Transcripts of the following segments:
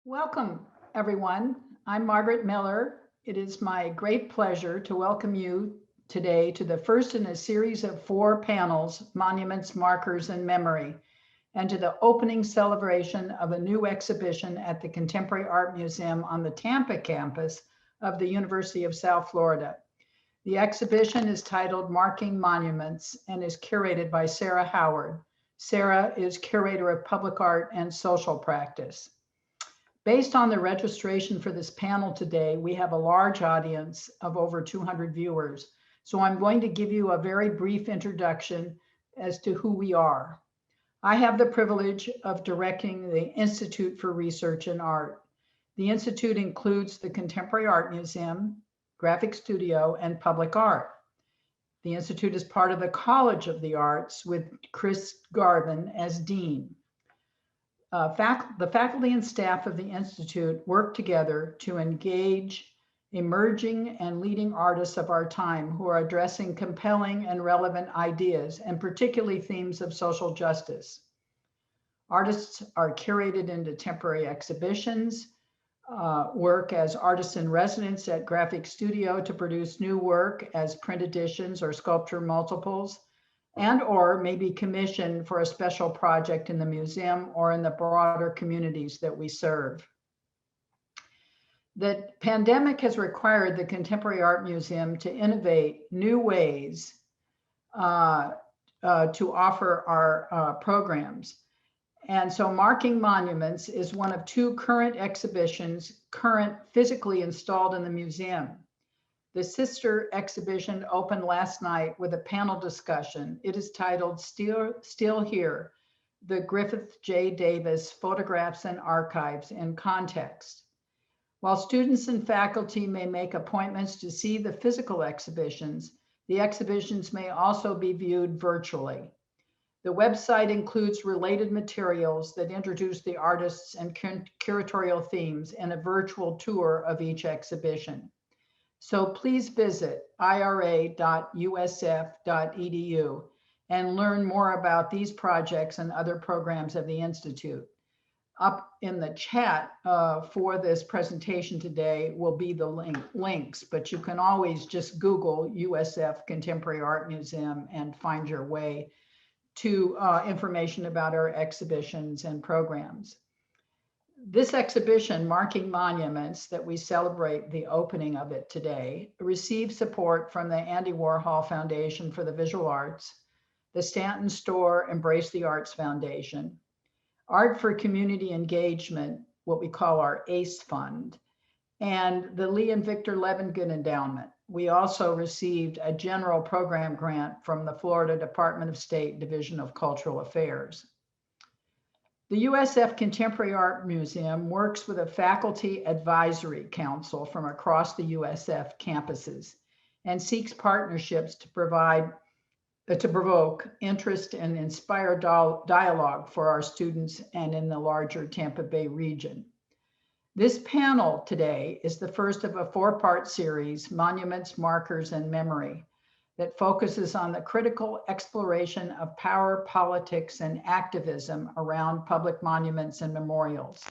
Welcome, everyone. I'm Margaret Miller. It is my great pleasure to welcome you today to the first in a series of 4 panels, Monuments, Markers, and Memory, and to the opening celebration of a new exhibition at the Contemporary Art Museum on the Tampa campus of the University of South Florida. The exhibition is titled Marking Monuments and is curated by Sarah Howard. Sarah is Curator of Public Art and Social Practice. Based on the registration for this panel today, we have a large audience of over 200 viewers. So I'm going to give you a very brief introduction as to who we are. I have the privilege of directing the Institute for Research in Art. The Institute includes the Contemporary Art Museum, Graphic Studio, and Public Art. The Institute is part of the College of the Arts with Chris Garvin as Dean. The faculty and staff of the Institute work together to engage emerging and leading artists of our time who are addressing compelling and relevant ideas, and particularly themes of social justice. Artists are curated into temporary exhibitions, work as artists in residence at Graphic Studio to produce new work as print editions or sculpture multiples, and or may be commissioned for a special project in the museum or in the broader communities that we serve. The pandemic has required the Contemporary Art Museum to innovate new ways to offer our programs. And so Marking Monuments is one of 2 current exhibitions physically installed in the museum. The sister exhibition opened last night with a panel discussion. It is titled Still Here, the Griffith J. Davis Photographs and Archives in Context. While students and faculty may make appointments to see the physical exhibitions, the exhibitions may also be viewed virtually. The website includes related materials that introduce the artists and curatorial themes and a virtual tour of each exhibition. So please visit ira.usf.edu and learn more about these projects and other programs of the Institute. Up in the chat for this presentation today will be the links, but you can always just Google USF Contemporary Art Museum and find your way to information about our exhibitions and programs. This exhibition, Marking Monuments, that we celebrate the opening of it today, received support from the Andy Warhol Foundation for the Visual Arts, the Stanton Store Embrace the Arts Foundation, Art for Community Engagement, what we call our ACE Fund, and the Lee and Victor Levengood Endowment. We also received a general program grant from the Florida Department of State Division of Cultural Affairs. The USF Contemporary Art Museum works with a faculty advisory council from across the USF campuses and seeks partnerships to provoke interest and inspire dialogue for our students and in the larger Tampa Bay region. This panel today is the first of a 4-part series, Monuments, Markers, and Memory, that focuses on the critical exploration of power, politics, and activism around public monuments and memorials.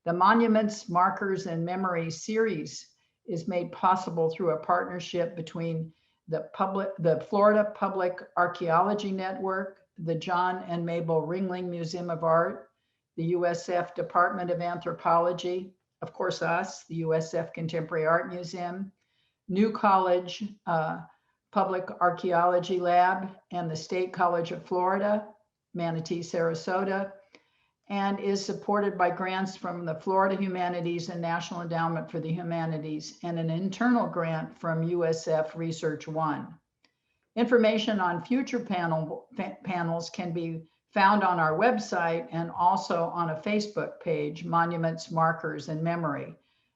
The Monuments, Markers, and Memory series is made possible through a partnership between the Florida Public Archaeology Network, the John and Mabel Ringling Museum of Art, the USF Department of Anthropology, of course us, the USF Contemporary Art Museum, New College Public Archaeology Lab, and the State College of Florida, Manatee, Sarasota, and is supported by grants from the Florida Humanities and National Endowment for the Humanities and an internal grant from USF Research One. Information on future panels can be found on our website and also on a Facebook page, Monuments, Markers, and Memory.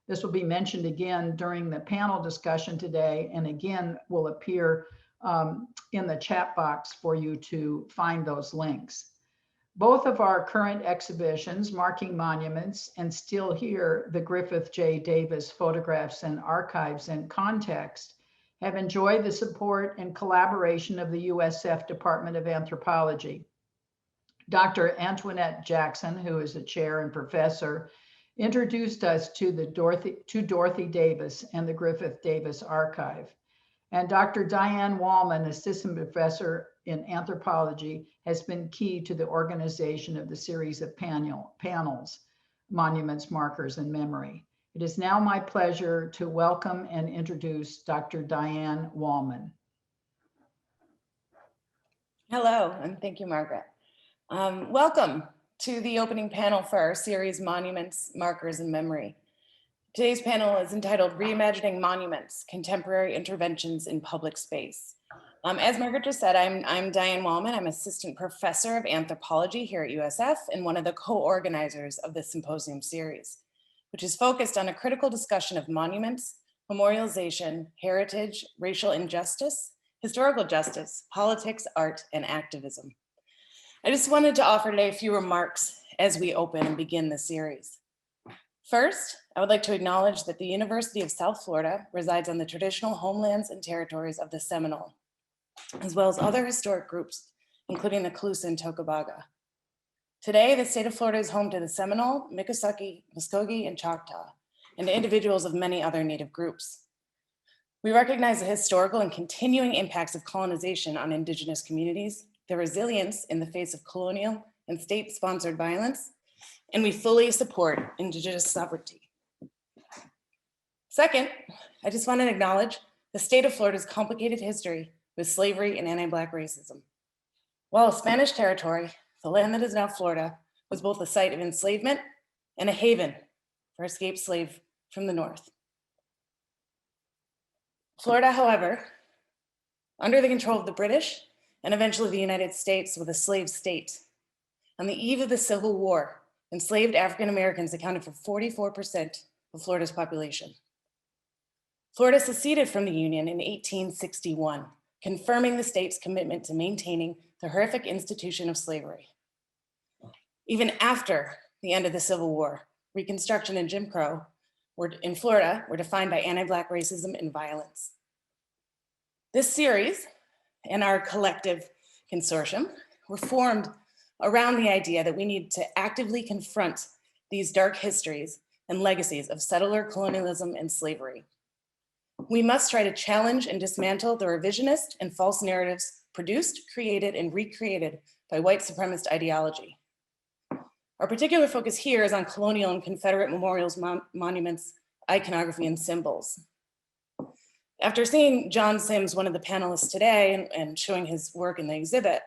This will be mentioned again during the panel discussion today, and again will appear in the chat box for you to find those links. Both of our current exhibitions, Marking Monuments and Still Here, the Griffith J. Davis Photographs and Archives in Context, have enjoyed the support and collaboration of the USF Department of Anthropology. Dr. Antoinette Jackson, who is a chair and professor introduced us to Dorothy Davis and the Griffith Davis Archive. And Dr. Diane Wallman, assistant professor in anthropology, has been key to the organization of the series of panels, Monuments, Markers, and Memory. It is now my pleasure to welcome and introduce Dr. Diane Wallman. Hello, and thank you, Margaret. Welcome to the opening panel for our series, Monuments, Markers, and Memory. Today's panel is entitled Reimagining Monuments, Contemporary Interventions in Public Space. As Margaret just said, I'm Diane Wallman. I'm Assistant Professor of Anthropology here at USF and one of the co-organizers of this Symposium series, which is focused on a critical discussion of monuments, memorialization, heritage, racial injustice, historical justice, politics, art, and activism. I just wanted to offer today a few remarks as we open and begin the series. First, I would like to acknowledge that the University of South Florida resides on the traditional homelands and territories of the Seminole, as well as other historic groups, including the Calusa and Tocobaga. Today, the state of Florida is home to the Seminole, Miccosukee, Muskogee, and Choctaw, and to individuals of many other Native groups. We recognize the historical and continuing impacts of colonization on Indigenous communities, their resilience in the face of colonial and state-sponsored violence, and we fully support Indigenous sovereignty. Second, I just want to acknowledge the state of Florida's complicated history with slavery and anti-Black racism. While a Spanish territory, the land that is now Florida was both a site of enslavement and a haven for escaped slaves from the North. Florida, however, under the control of the British and eventually the United States with a slave state. On the eve of the Civil War, enslaved African Americans accounted for 44% of Florida's population. Florida seceded from the Union in 1861, confirming the state's commitment to maintaining the horrific institution of slavery. Even after the end of the Civil War, Reconstruction and Jim Crow in Florida were defined by anti-Black racism and violence. This series and our collective consortium were formed around the idea that we need to actively confront these dark histories and legacies of settler colonialism and slavery. We must try to challenge and dismantle the revisionist and false narratives produced, created, and recreated by white supremacist ideology. Our particular focus here is on colonial and Confederate memorials, monuments, iconography, and symbols. After seeing John Sims, one of the panelists today, and showing his work in the exhibit,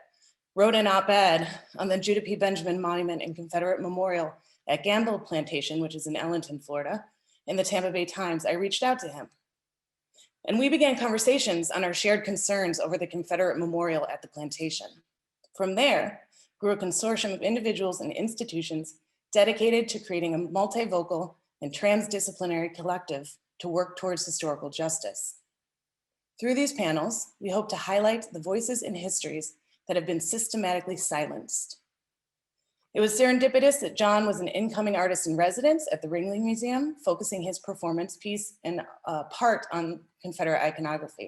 wrote an op-ed on the Judah P. Benjamin Monument and Confederate Memorial at Gamble Plantation, which is in Ellenton, Florida, in the Tampa Bay Times, I reached out to him. And we began conversations on our shared concerns over the Confederate Memorial at the plantation. From there, grew a consortium of individuals and institutions dedicated to creating a multivocal and transdisciplinary collective to work towards historical justice. Through these panels, we hope to highlight the voices and histories that have been systematically silenced. It was serendipitous that John was an incoming artist in residence at the Ringling Museum, focusing his performance piece in part on Confederate iconography.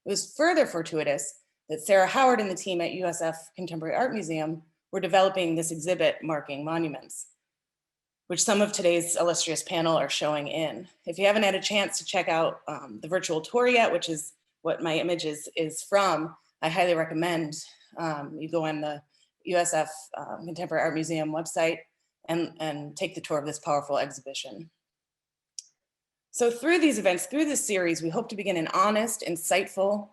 It was further fortuitous that Sarah Howard and the team at USF Contemporary Art Museum were developing this exhibit marking monuments, which some of today's illustrious panel are showing in. If you haven't had a chance to check out the virtual tour yet, which is what my image is from, I highly recommend you go on the USF Contemporary Art Museum website and take the tour of this powerful exhibition. So through these events, through this series, we hope to begin an honest, insightful,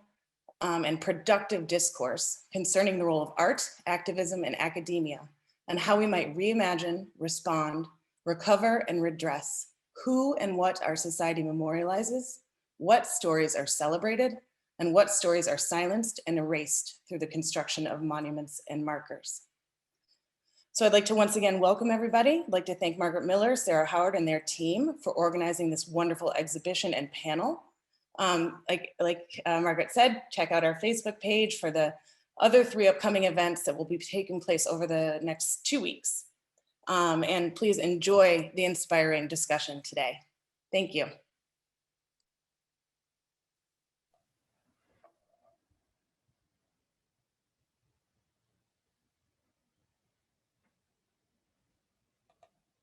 and productive discourse concerning the role of art, activism, and academia, and how we might reimagine, respond, recover, and redress who and what our society memorializes, what stories are celebrated, and what stories are silenced and erased through the construction of monuments and markers. So I'd like to once again welcome everybody. I'd like to thank Margaret Miller, Sarah Howard, and their team for organizing this wonderful exhibition and panel. Like Margaret said, check out our Facebook page for the other 3 upcoming events that will be taking place over the next 2 weeks. And please enjoy the inspiring discussion today. Thank you.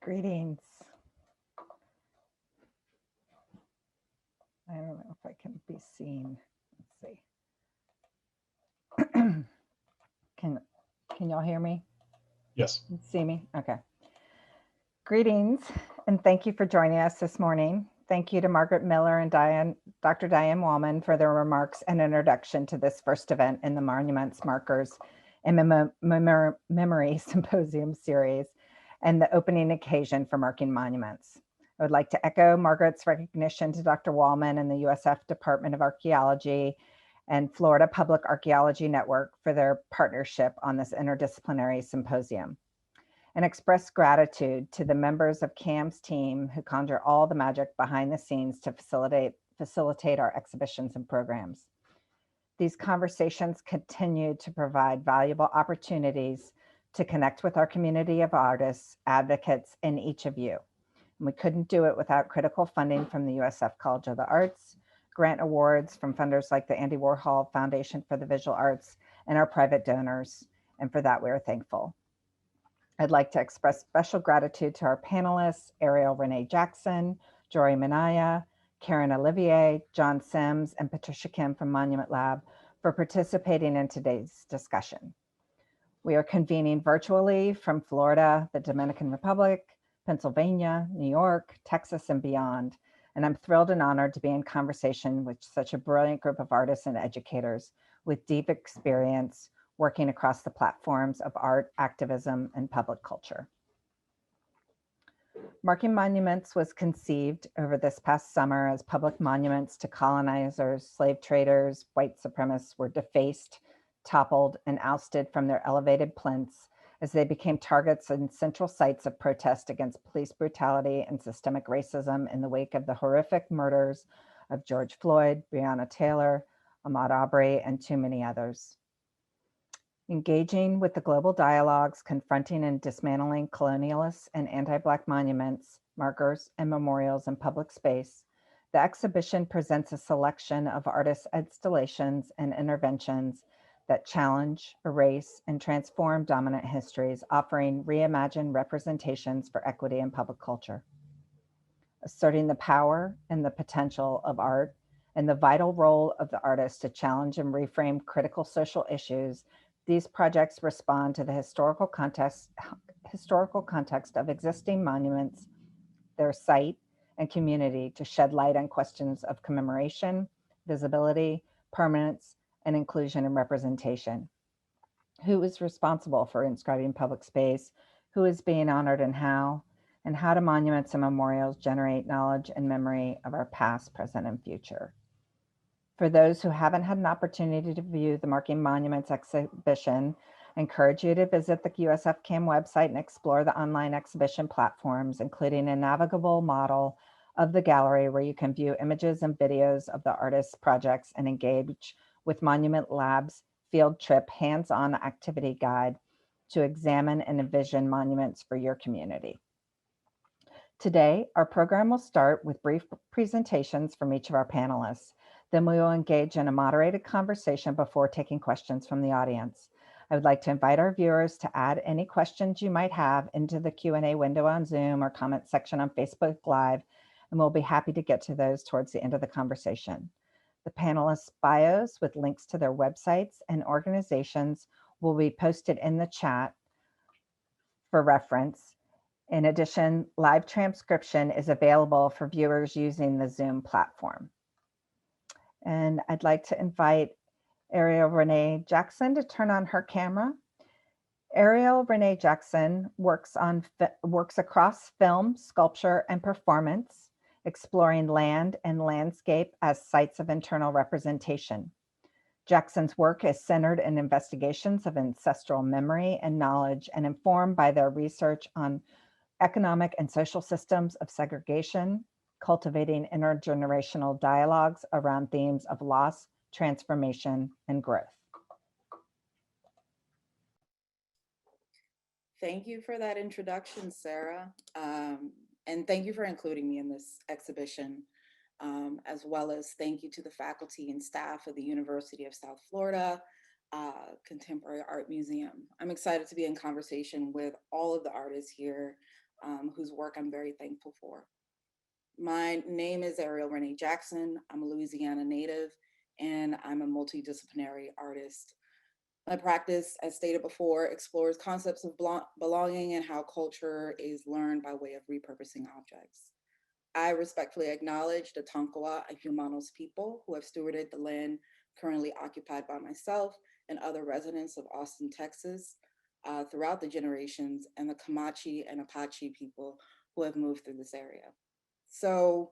Greetings. I don't know if I can be seen. Let's see. Can y'all hear me? Yes. See me? Okay. Greetings, and thank you for joining us this morning. Thank you to Margaret Miller and Dr. Diane Wallman for their remarks and introduction to this first event in the Monuments, Markers, and Memory Symposium series, and the opening occasion for marking monuments. I would like to echo Margaret's recognition to Dr. Wallman and the USF Department of Archaeology and Florida Public Archaeology Network for their partnership on this interdisciplinary symposium, and express gratitude to the members of CAM's team who conjure all the magic behind the scenes to facilitate our exhibitions and programs. These conversations continue to provide valuable opportunities to connect with our community of artists, advocates, and each of you. And we couldn't do it without critical funding from the USF College of the Arts, grant awards from funders like the Andy Warhol Foundation for the Visual Arts, and our private donors. And for that, we are thankful. I'd like to express special gratitude to our panelists, Ariel René Jackson, Joiri Minaya, Karyn Olivier, John Sims, and Patricia Kim from Monument Lab for participating in today's discussion. We are convening virtually from Florida, the Dominican Republic, Pennsylvania, New York, Texas, and beyond. And I'm thrilled and honored to be in conversation with such a brilliant group of artists and educators with deep experience working across the platforms of art, activism, and public culture. Marking monuments was conceived over this past summer as public monuments to colonizers, slave traders, white supremacists were defaced, toppled, and ousted from their elevated plinths as they became targets and central sites of protest against police brutality and systemic racism in the wake of the horrific murders of George Floyd, Breonna Taylor, Ahmaud Arbery, and too many others. Engaging with the global dialogues, confronting and dismantling colonialist and anti-Black monuments, markers, and memorials in public space, the exhibition presents a selection of artists' installations and interventions that challenge, erase, and transform dominant histories, offering reimagined representations for equity in public culture. Asserting the power and the potential of art and the vital role of the artist to challenge and reframe critical social issues, these projects respond to the historical context of existing monuments, their site and community to shed light on questions of commemoration, visibility, permanence, and inclusion and representation. Who is responsible for inscribing public space? Who is being honored and how? And how do monuments and memorials generate knowledge and memory of our past, present, and future? For those who haven't had an opportunity to view the Marking Monuments exhibition, I encourage you to visit the USFCAM website and explore the online exhibition platforms, including a navigable model of the gallery where you can view images and videos of the artists' projects and engage with Monument Lab's field trip hands-on activity guide to examine and envision monuments for your community. Today, our program will start with brief presentations from each of our panelists. Then we will engage in a moderated conversation before taking questions from the audience. I would like to invite our viewers to add any questions you might have into the Q&A window on Zoom or comment section on Facebook Live, and we'll be happy to get to those towards the end of the conversation. The panelists' bios with links to their websites and organizations will be posted in the chat for reference. In addition, live transcription is available for viewers using the Zoom platform. And I'd like to invite Ariel René Jackson to turn on her camera. Ariel René Jackson works across film, sculpture, and performance, exploring land and landscape as sites of internal representation. Jackson's work is centered in investigations of ancestral memory and knowledge and informed by their research on economic and social systems of segregation, cultivating intergenerational dialogues around themes of loss, transformation, and growth. Thank you for that introduction, Sarah. And thank you for including me in this exhibition, as well as thank you to the faculty and staff of the University of South Florida Contemporary Art Museum. I'm excited to be in conversation with all of the artists here whose work I'm very thankful for. My name is Ariel René Jackson. I'm a Louisiana native, and I'm a multidisciplinary artist. My practice, as stated before, explores concepts of belonging and how culture is learned by way of repurposing objects. I respectfully acknowledge the Tonkawa and Humanos people who have stewarded the land currently occupied by myself and other residents of Austin, Texas, throughout the generations, and the Comanche and Apache people who have moved through this area. So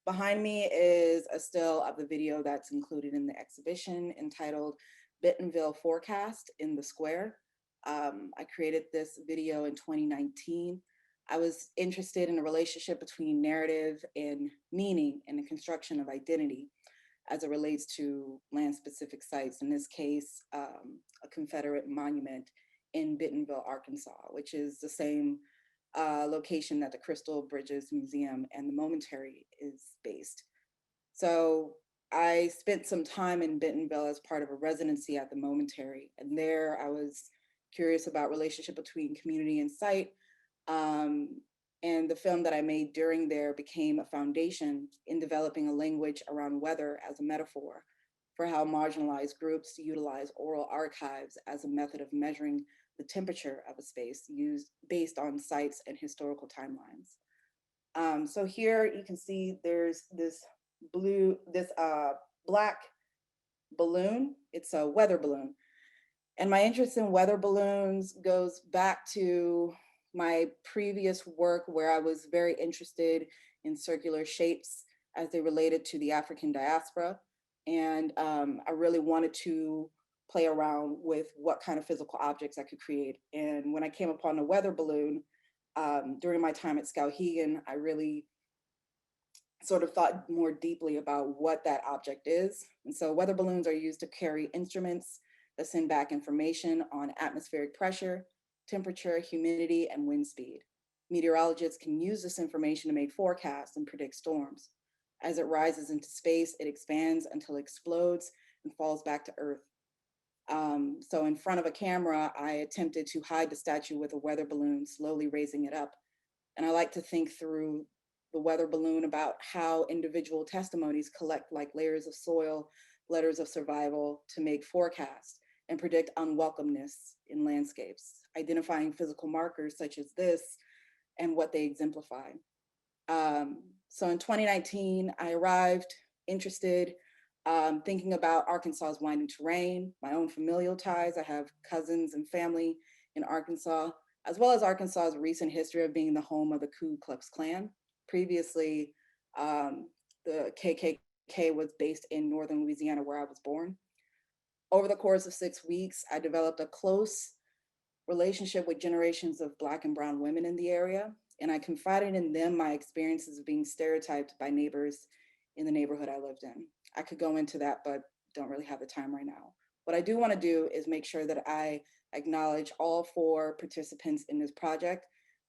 behind me is a still of the video that's included in the exhibition entitled Bentonville Forecast in the Square. I created this video in 2019. I was interested in the relationship between narrative and meaning and the construction of identity as it relates to land-specific sites, in this case, a Confederate monument in Bentonville, Arkansas, which is the same location that the Crystal Bridges Museum and the Momentary is based. So I spent some time in Bentonville as part of a residency at the Momentary, and there I was curious about relationship between community and site. And the film that I made during there became a foundation in developing a language around weather as a metaphor for how marginalized groups utilize oral archives as a method of measuring the temperature of a space used based on sites and historical timelines. So here you can see there's this black balloon. It's a weather balloon. And my interest in weather balloons goes back to my previous work where I was very interested in circular shapes as they related to the African diaspora. And I really wanted to play around with what kind of physical objects I could create. And when I came upon the weather balloon, during my time at Skowhegan, I really sort of thought more deeply about what that object is. And so weather balloons are used to carry instruments that send back information on atmospheric pressure, temperature, humidity, and wind speed. Meteorologists can use this information to make forecasts and predict storms. As it rises into space, it expands until it explodes and falls back to Earth. So in front of a camera, I attempted to hide the statue with a weather balloon, slowly raising it up. And I like to think through the weather balloon about how individual testimonies collect like layers of soil, letters of survival to make forecasts and predict unwelcomeness in landscapes, identifying physical markers such as this and what they exemplify. So in 2019, I arrived interested, thinking about Arkansas's winding terrain, my own familial ties. I have cousins and family in Arkansas, as well as Arkansas's recent history of being the home of the Ku Klux Klan. Previously, the KKK was based in northern Louisiana, where I was born. Over the course of 6 weeks, I developed a close relationship with generations of Black and brown women in the area, and I confided in them my experiences of being stereotyped by neighbors in the neighborhood I lived in. I could go into that, but don't really have the time right now. What I do want to do is make sure that I acknowledge all 4 participants in this project.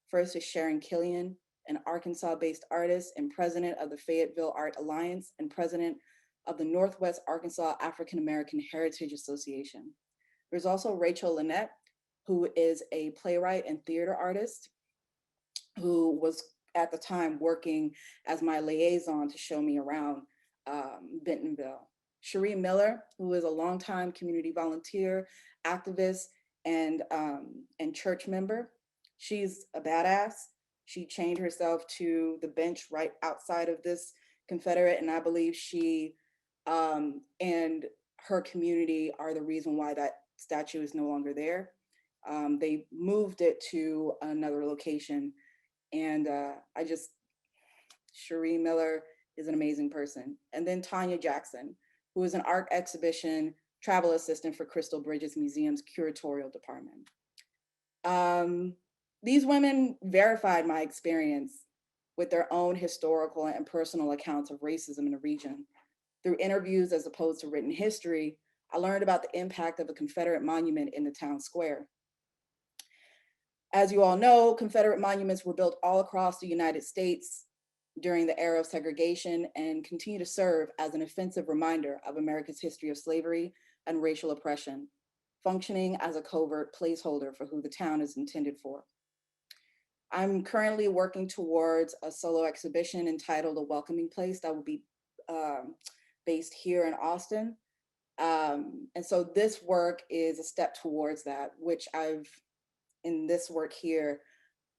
First is Sharon Killian, an Arkansas-based artist and president of the Fayetteville Art Alliance and president of the Northwest Arkansas African American Heritage Association. There's also Rachel Lynette, who is a playwright and theater artist who was at the time working as my liaison to show me around Bentonville. Joiri Miller, who is a longtime community volunteer, activist, and church member. She's a badass. She chained herself to the bench right outside of this Confederate, and I believe she and her community are the reason why that statue is no longer there. They moved it to another location, and Joiri Miller is an amazing person. And then Tanya Jackson, who is an art exhibition travel assistant for Crystal Bridges Museum's curatorial department. These women verified my experience with their own historical and personal accounts of racism in the region. Through interviews as opposed to written history, I learned about the impact of a Confederate monument in the town square. As you all know, Confederate monuments were built all across the United States during the era of segregation and continue to serve as an offensive reminder of America's history of slavery and racial oppression, functioning as a covert placeholder for who the town is intended for. I'm currently working towards a solo exhibition entitled A Welcoming Place that will be based here in Austin. And so this work is a step towards that, which in this work here,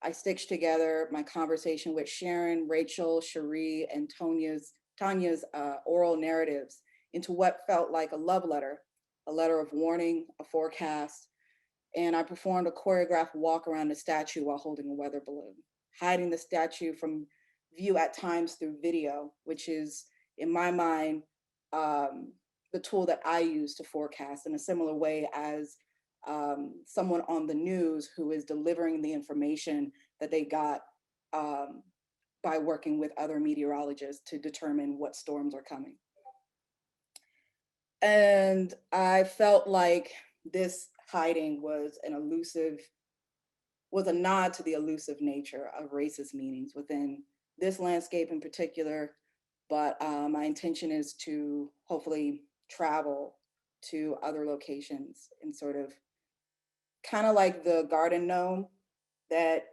I stitched together my conversation with Sharon, Rachel, Cherie, and Tanya's oral narratives into what felt like a love letter, a letter of warning, a forecast. And I performed a choreographed walk around the statue while holding a weather balloon, hiding the statue from view at times through video, which is, in my mind, the tool that I use to forecast in a similar way as someone on the news who is delivering the information that they got by working with other meteorologists to determine what storms are coming. And I felt like this hiding was a nod to the elusive nature of racist meanings within this landscape in particular. But my intention is to hopefully travel to other locations and sort of kind of like the garden gnome that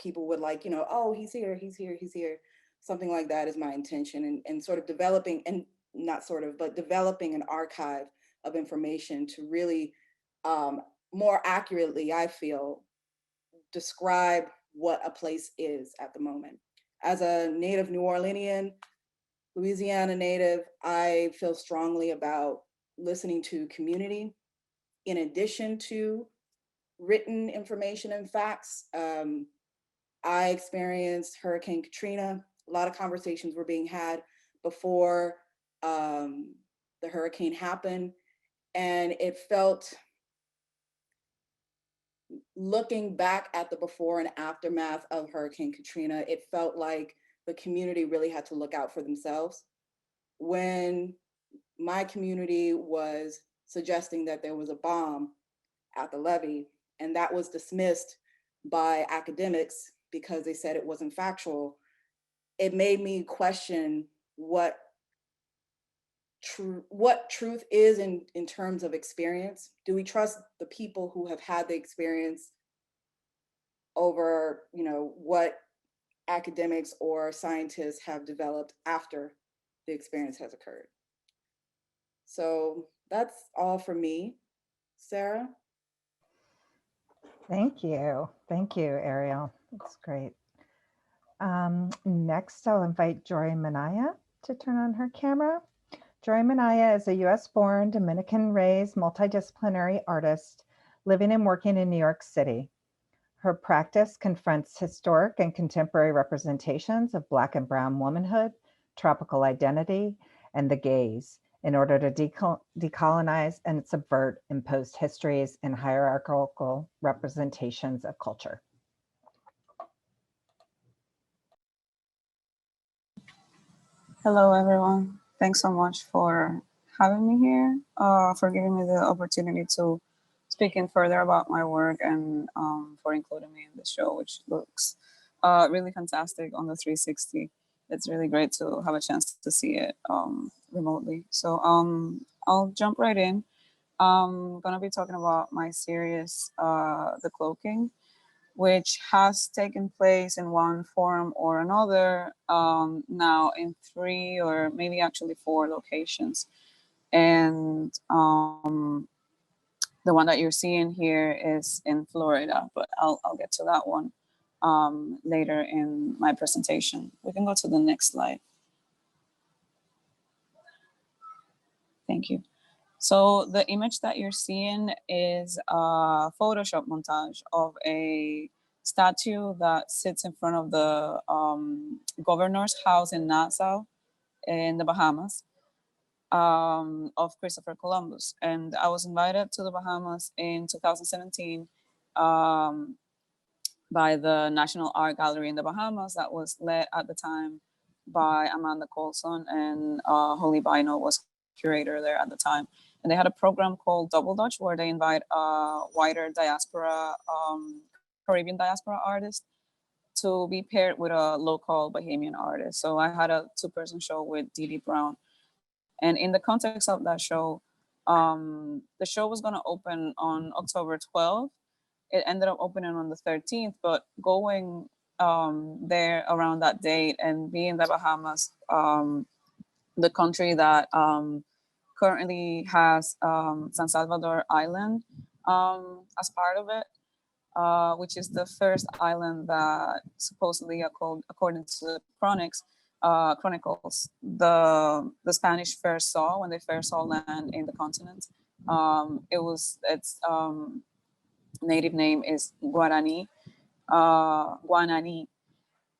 people would like, oh, he's here, he's here, he's here. Something like that is my intention, and sort of developing, and not sort of, but developing an archive of information to really more accurately, I feel, describe what a place is at the moment. As a native New Orleanian, Louisiana native, I feel strongly about listening to community in addition to written information and facts. I experienced Hurricane Katrina. A lot of conversations were being had before the hurricane happened. And it felt, looking back at the before and aftermath of Hurricane Katrina, it felt like the community really had to look out for themselves. When my community was suggesting that there was a bomb at the levee, and that was dismissed by academics because they said it wasn't factual, it made me question what truth is in terms of experience. Do we trust the people who have had the experience over, what academics or scientists have developed after the experience has occurred? So that's all for me, Sarah. Thank you. Thank you, Ariel. That's great. Next, I'll invite Joiri Minaya to turn on her camera. Joiri Minaya is a US-born, Dominican-raised, multidisciplinary artist living and working in New York City. Her practice confronts historic and contemporary representations of Black and Brown womanhood, tropical identity, and the gaze in order to decolonize and subvert imposed histories and hierarchical representations of culture. Hello, everyone. Thanks so much for having me here, for giving me the opportunity to speak in further about my work, and for including me in the show, which looks really fantastic on the 360. It's really great to have a chance to see it remotely. So I'll jump right in. I'm gonna be talking about my series, The Cloaking, which has taken place in one form or another now in 3 or maybe actually 4 locations. And the one that you're seeing here is in Florida, but I'll get to that one later in my presentation. We can go to the next slide. Thank you. So the image that you're seeing is a Photoshop montage of a statue that sits in front of the governor's house in Nassau in the Bahamas, of Christopher Columbus. And I was invited to the Bahamas in 2017 by the National Art Gallery in the Bahamas that was led at the time by Amanda Colson, and Holly Bino was curator there at the time. And they had a program called Double Dutch where they invite wider diaspora, Caribbean diaspora artists to be paired with a local Bahamian artist. So I had a 2-person show with Dee Dee Brown. And in the context of that show, the show was gonna open on October 12th. it ended up opening on the 13th, but going there around that date and being the Bahamas, the country that currently has San Salvador Island as part of it, which is the first island that supposedly, according to the chronicles, the Spanish first saw when they first saw land in the continent. Its native name is Guarani,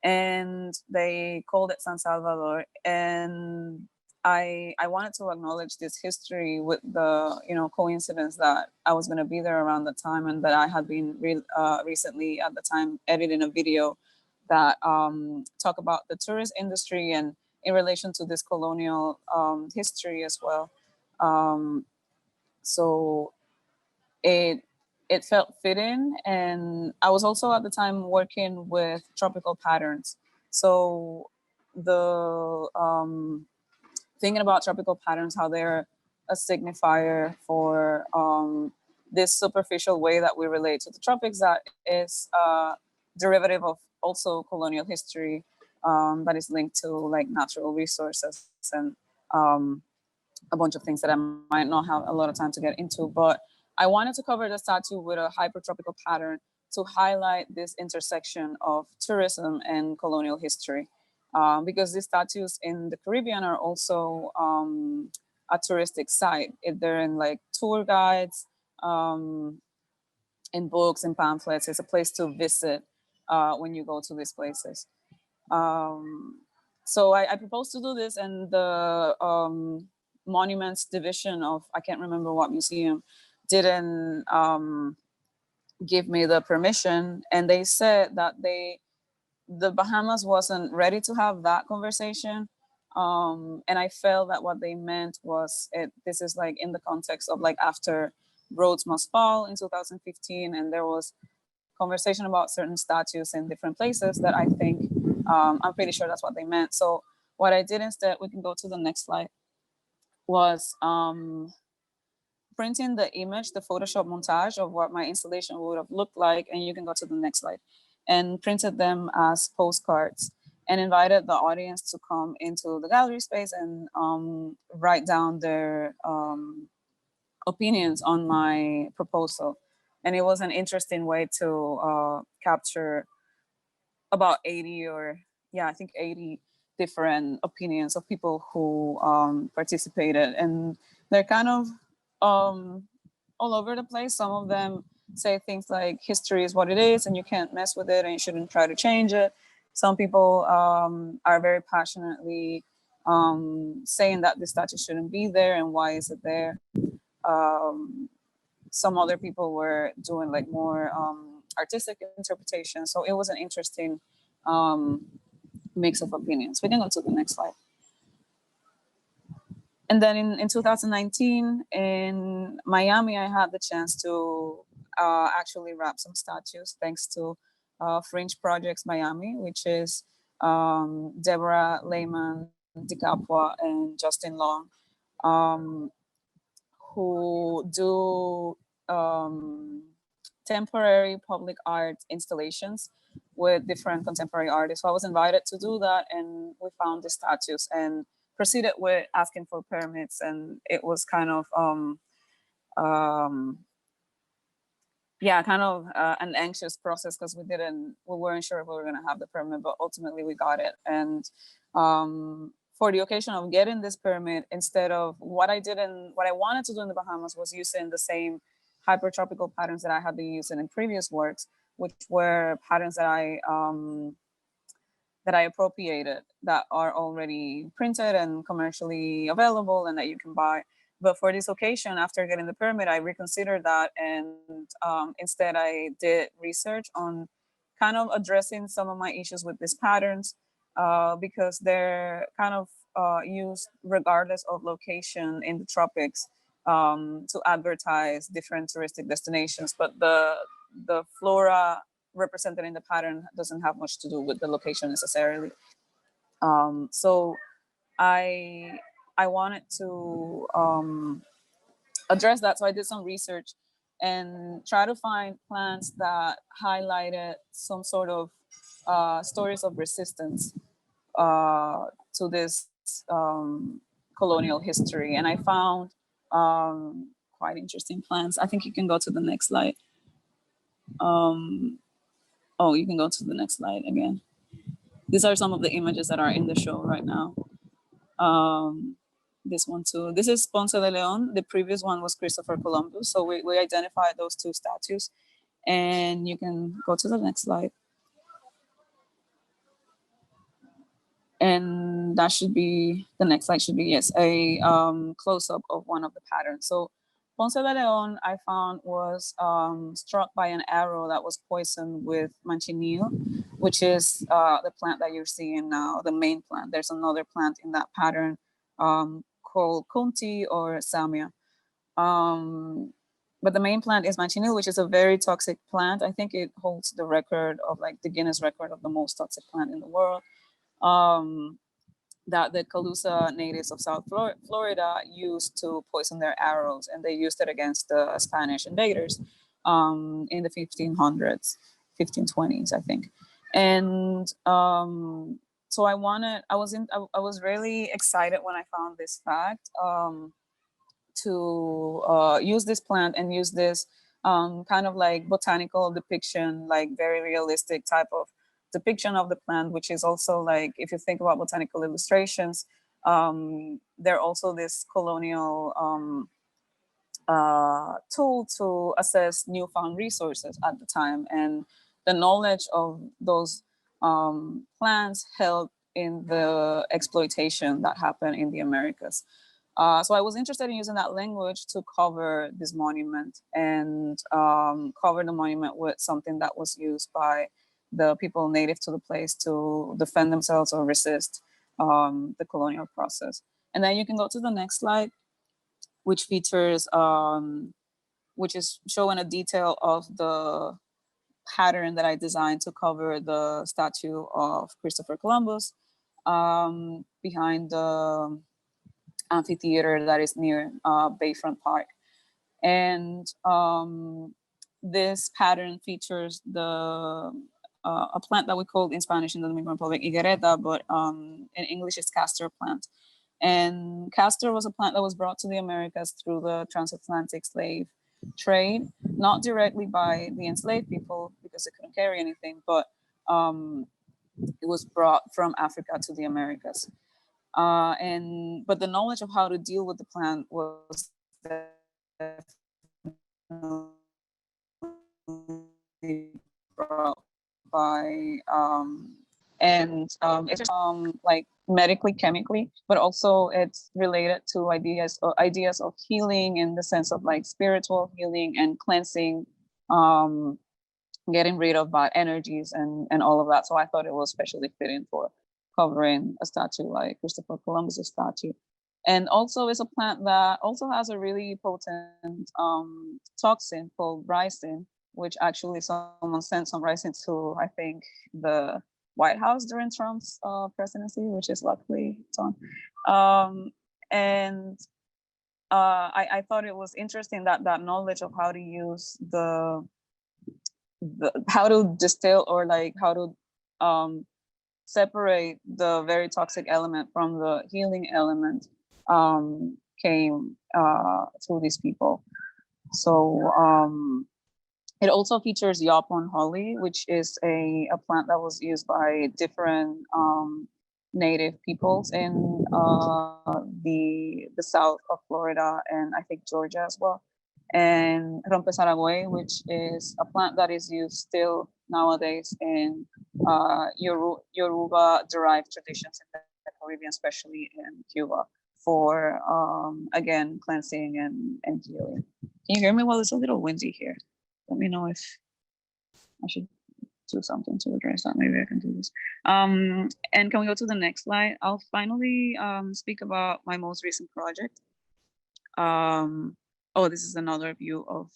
and they called it San Salvador. And I wanted to acknowledge this history with the coincidence that I was going to be there around the time, and that I had been recently at the time editing a video that talk about the tourist industry and in relation to this colonial history as well. So it felt fitting, and I was also at the time working with tropical patterns. So the thinking about tropical patterns, how they're a signifier for this superficial way that we relate to the tropics, that is a derivative of also colonial history that is linked to like natural resources and a bunch of things that I might not have a lot of time to get into. But I wanted to cover the statue with a hypertropical pattern to highlight this intersection of tourism and colonial history. Because these statues in the Caribbean are also a touristic site. They're in like tour guides, in books and pamphlets. It's a place to visit when you go to these places. So I proposed to do this, and the monuments division of, I can't remember what museum, didn't give me the permission. And they said that the Bahamas wasn't ready to have that conversation. And I felt that what they meant was this is like in the context of like after Rhodes Must Fall in 2015, and there was conversation about certain statues in different places that I think, I'm pretty sure that's what they meant. So what I did instead, we can go to the next slide, was printing the image, the Photoshop montage of what my installation would have looked like, and you can go to the next slide, and printed them as postcards and invited the audience to come into the gallery space and write down their opinions on my proposal. And it was an interesting way to capture about 80 different opinions of people who participated. And they're kind of all over the place. Some of them say things like history is what it is and you can't mess with it and you shouldn't try to change it. Some people are very passionately saying that the statue shouldn't be there and why is it there. Some other people were doing like more artistic interpretation. So it was an interesting mix of opinions. We can go to the next slide. And then in 2019 in Miami, I had the chance to actually wrap some statues thanks to Fringe Projects Miami, which is Deborah Lehman, DiCapua, and Justin Long, who do temporary public art installations with different contemporary artists. So I was invited to do that, and we found the statues and proceeded with asking for permits. And it was kind of an anxious process because we weren't sure if we were going to have the permit, but ultimately we got it. And for the occasion of getting this permit, instead of what I wanted to do in the Bahamas was using the same hypertropical patterns that I had been using in previous works, which were patterns that I appropriated that are already printed and commercially available and that you can buy. But for this occasion, after getting the permit, I reconsidered that, and instead I did research on kind of addressing some of my issues with these patterns, because they're kind of used regardless of location in the tropics to advertise different touristic destinations. But the flora represented in the pattern doesn't have much to do with the location necessarily. So I wanted to address that. So I did some research and try to find plants that highlighted some sort of stories of resistance to this colonial history. And I found quite interesting plants. I think you can go to the next slide. Oh, you can go to the next slide again. These are some of the images that are in the show right now. This one too. This is Ponce de Leon. The previous one was Christopher Columbus. So we identified those two statues. And you can go to the next slide. And that should be, the next slide should be, yes, a close-up of one of the patterns. So Ponce de Leon, I found, was struck by an arrow that was poisoned with manchineel, which is the plant that you're seeing now, the main plant. There's another plant in that pattern called kunti or samia. But the main plant is manchineel, which is a very toxic plant. I think it holds the record of like the Guinness record of the most toxic plant in the world. That the Calusa natives of South Florida used to poison their arrows, and they used it against the Spanish invaders in the 1500s, 1520s, I think. And so I was really excited when I found this fact to use this plant and use this kind of like botanical depiction, like very realistic type of depiction of the plant, which is also like, if you think about botanical illustrations, they're also this colonial tool to assess newfound resources at the time. And the knowledge of those plants helped in the exploitation that happened in the Americas. So I was interested in using that language to cover this monument and cover the monument with something that was used by the people native to the place to defend themselves or resist the colonial process. And then you can go to the next slide, which features, which is showing a detail of the pattern that I designed to cover the statue of Christopher Columbus behind the amphitheater that is near Bayfront Park. And this pattern features a plant that we called in Spanish in the Dominican Republic higuereta, but in English it's castor plant. And castor was a plant that was brought to the Americas through the transatlantic slave trade, not directly by the enslaved people because they couldn't carry anything, but it was brought from Africa to the Americas. But the knowledge of how to deal with the plant was brought by it's like medically, chemically, but also it's related to ideas of healing in the sense of like spiritual healing and cleansing, getting rid of bad energies and all of that. So I thought it was especially fitting for covering a statue like Christopher Columbus's statue. And also it's a plant that also has a really potent toxin called ricin, which actually someone sent some ricin to, I think, the White House during Trump's presidency, which is luckily done. I thought it was interesting that knowledge of how to use how to distill or like how to separate the very toxic element from the healing element came through these people. So it also features Yapon holly, which is a plant that was used by different native peoples in the south of Florida and I think Georgia as well. And rompesaragüey, which is a plant that is used still nowadays in Yoruba-derived traditions in the Caribbean, especially in Cuba, for again cleansing and healing. Can you hear me? Well, it's a little windy here. Let me know if I should do something to address that. Maybe I can do this. And can we go to the next slide? I'll finally speak about my most recent project. Oh, this is another view of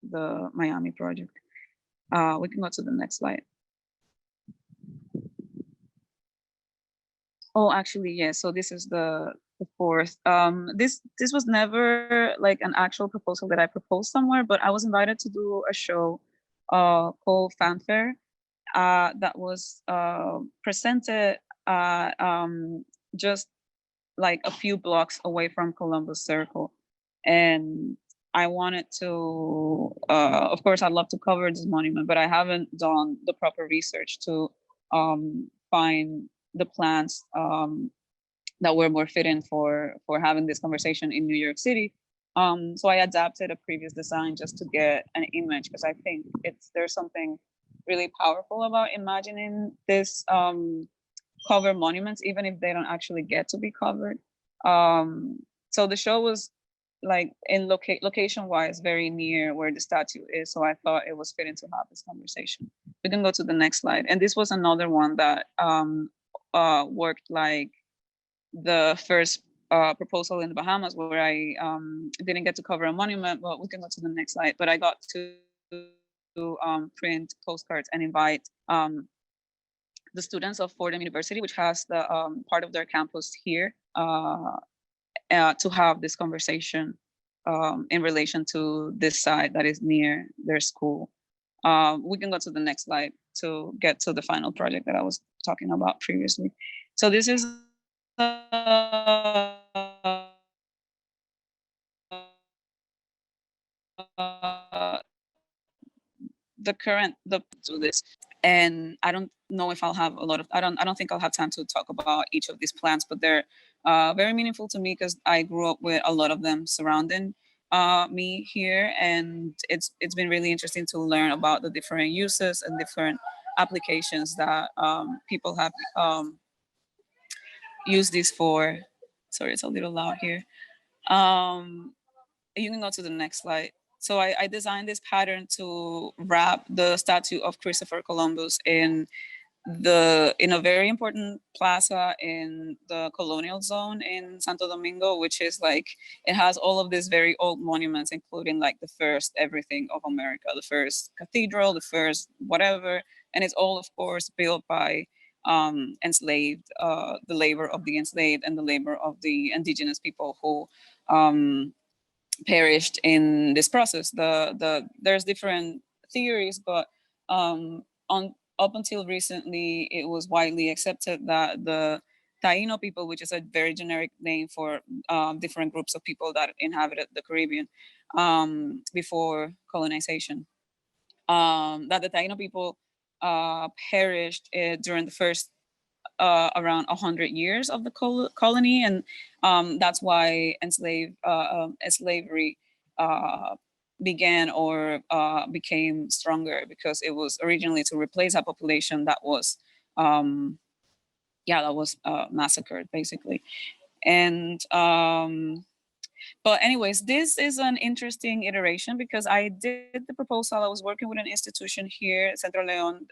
the Miami project. We can go to the next slide. Oh, actually, yes. So this is the Of course. This was never like an actual proposal that I proposed somewhere, but I was invited to do a show called Fanfare that was presented just like a few blocks away from Columbus Circle. And I wanted to, of course, I'd love to cover this monument, but I haven't done the proper research to find the plans that were more fitting for having this conversation in New York City. So I adapted a previous design just to get an image, because I think there's something really powerful about imagining this cover monuments, even if they don't actually get to be covered. So the show was like in location wise very near where the statue is, so I thought it was fitting to have this conversation. We can go to the next slide. And this was another one that worked like the first proposal in the Bahamas, where I didn't get to cover a monument, but we can go to the next slide. But I got to print postcards and invite the students of Fordham University, which has the part of their campus here, to have this conversation in relation to this site that is near their school. We can go to the next slide to get to the final project that I was talking about previously. So this is to this, and I don't know if I'll have a lot of, I don't think I'll have time to talk about each of these plants, but they're very meaningful to me because I grew up with a lot of them surrounding me here, and it's been really interesting to learn about the different uses and different applications that people have used these for. Sorry, it's a little loud here. You can go to the next slide. So I designed this pattern to wrap the statue of Christopher Columbus in a very important plaza in the colonial zone in Santo Domingo, which is like, it has all of these very old monuments, including like the first everything of America, the first cathedral, the first whatever. And it's all, of course, built by enslaved, the labor of the enslaved and the labor of the indigenous people who perished in this process. There's different theories, but up until recently, it was widely accepted that the Taino people, which is a very generic name for different groups of people that inhabited the Caribbean before colonization, that the Taino people perished during the first around 100 years of the colony, and that's why slavery began or became stronger, because it was originally to replace a population that was massacred basically. And but anyways, this is an interesting iteration because I did the proposal. I was working with an institution here, Centro Leon,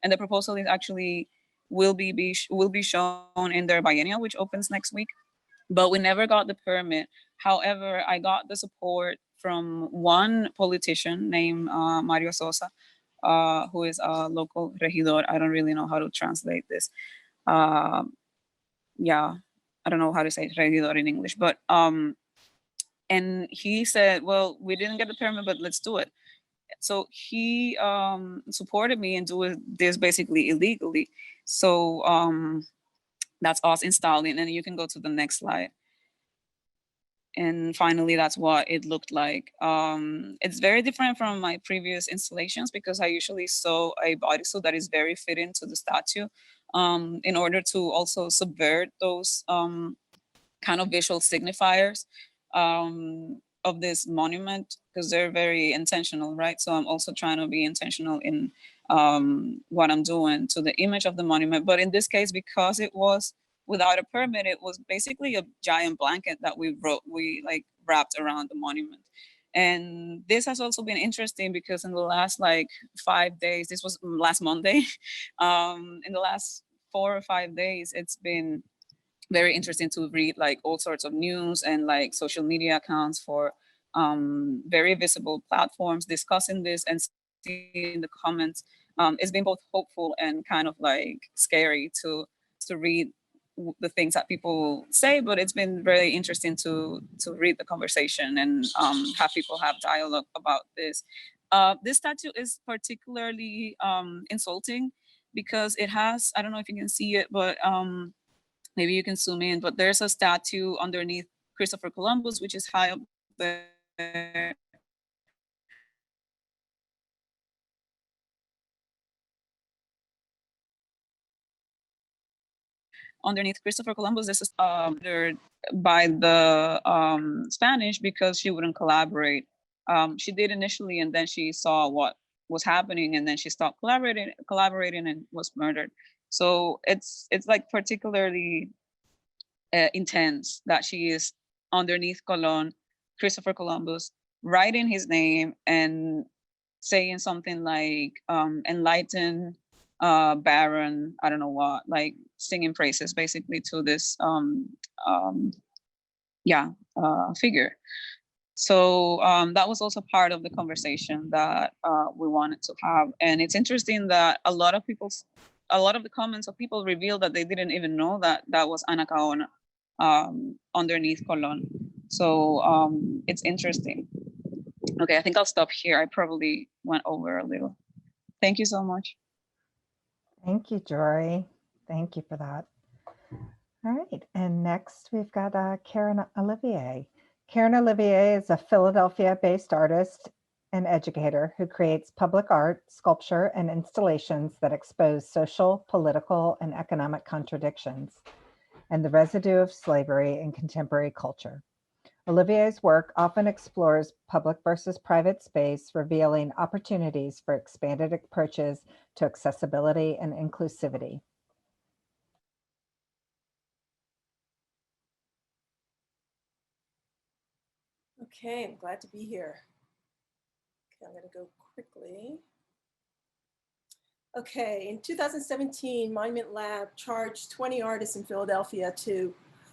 and the proposal is actually will be shown in their biennial, which opens next week. But we never got the permit. However, I got the support from one politician named Mario Sosa, who is a local regidor. I don't really know how to translate this. Yeah, I don't know how to say regidor in English, but and he said, well, we didn't get the permit, but let's do it. So he supported me in doing this basically illegally. So that's us installing, and you can go to the next slide. And finally, that's what it looked like. It's very different from my previous installations because I usually sew a bodysuit that is very fitting to the statue in order to also subvert those kind of visual signifiers of this monument, because they're very intentional, right? So I'm also trying to be intentional in what I'm doing to the image of the monument. But in this case, because it was without a permit, it was basically a giant blanket that we wrapped around the monument. And this has also been interesting because in the last like 5 days, this was last Monday, in the last 4 or 5 days, it's been very interesting to read like all sorts of news and like social media accounts for very visible platforms discussing this and seeing the comments. It's been both hopeful and kind of like scary to read the things that people say, but it's been very interesting to read the conversation and have people have dialogue about this. This statue is particularly insulting because it has, I don't know if you can see it, but maybe you can zoom in, but there's a statue underneath Christopher Columbus, which is high up there. Underneath Christopher Columbus, this is by the Spanish because she wouldn't collaborate. She did initially, and then she saw what was happening, and then she stopped collaborating and was murdered. So it's like particularly intense that she is underneath Christopher Columbus, writing his name and saying something like enlighten Baron, I don't know what, like singing praises basically to this figure. So that was also part of the conversation that we wanted to have. And it's interesting that a lot of the comments of people revealed that they didn't even know that that was Ana Caona underneath Colón. So it's interesting. Okay, I think I'll stop here. I probably went over a little. Thank you so much. Thank you, Joiri. Thank you for that. All right, and next we've got Karyn Olivier. Karyn Olivier is a Philadelphia-based artist and educator who creates public art, sculpture, and installations that expose social, political, and economic contradictions and the residue of slavery in contemporary culture. Olivier's work often explores public versus private space, revealing opportunities for expanded approaches to accessibility and inclusivity. Okay, I'm glad to be here. Okay, I'm going to go quickly. Okay, in 2017, Monument Lab charged 20 artists in Philadelphia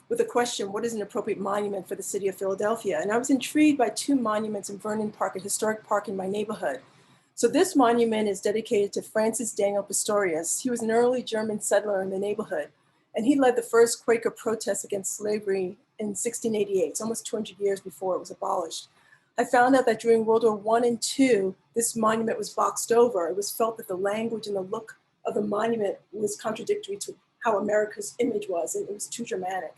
with a question, what is an appropriate monument for the city of Philadelphia? And I was intrigued by two monuments in Vernon Park, a historic park in my neighborhood. So this monument is dedicated to Francis Daniel Pistorius. He was an early German settler in the neighborhood, and he led the first Quaker protest against slavery in 1688. It's almost 200 years before it was abolished. I found out that during World War I and II, this monument was boxed over. It was felt that the language and the look of the monument was contradictory to how America's image was, and it was too dramatic.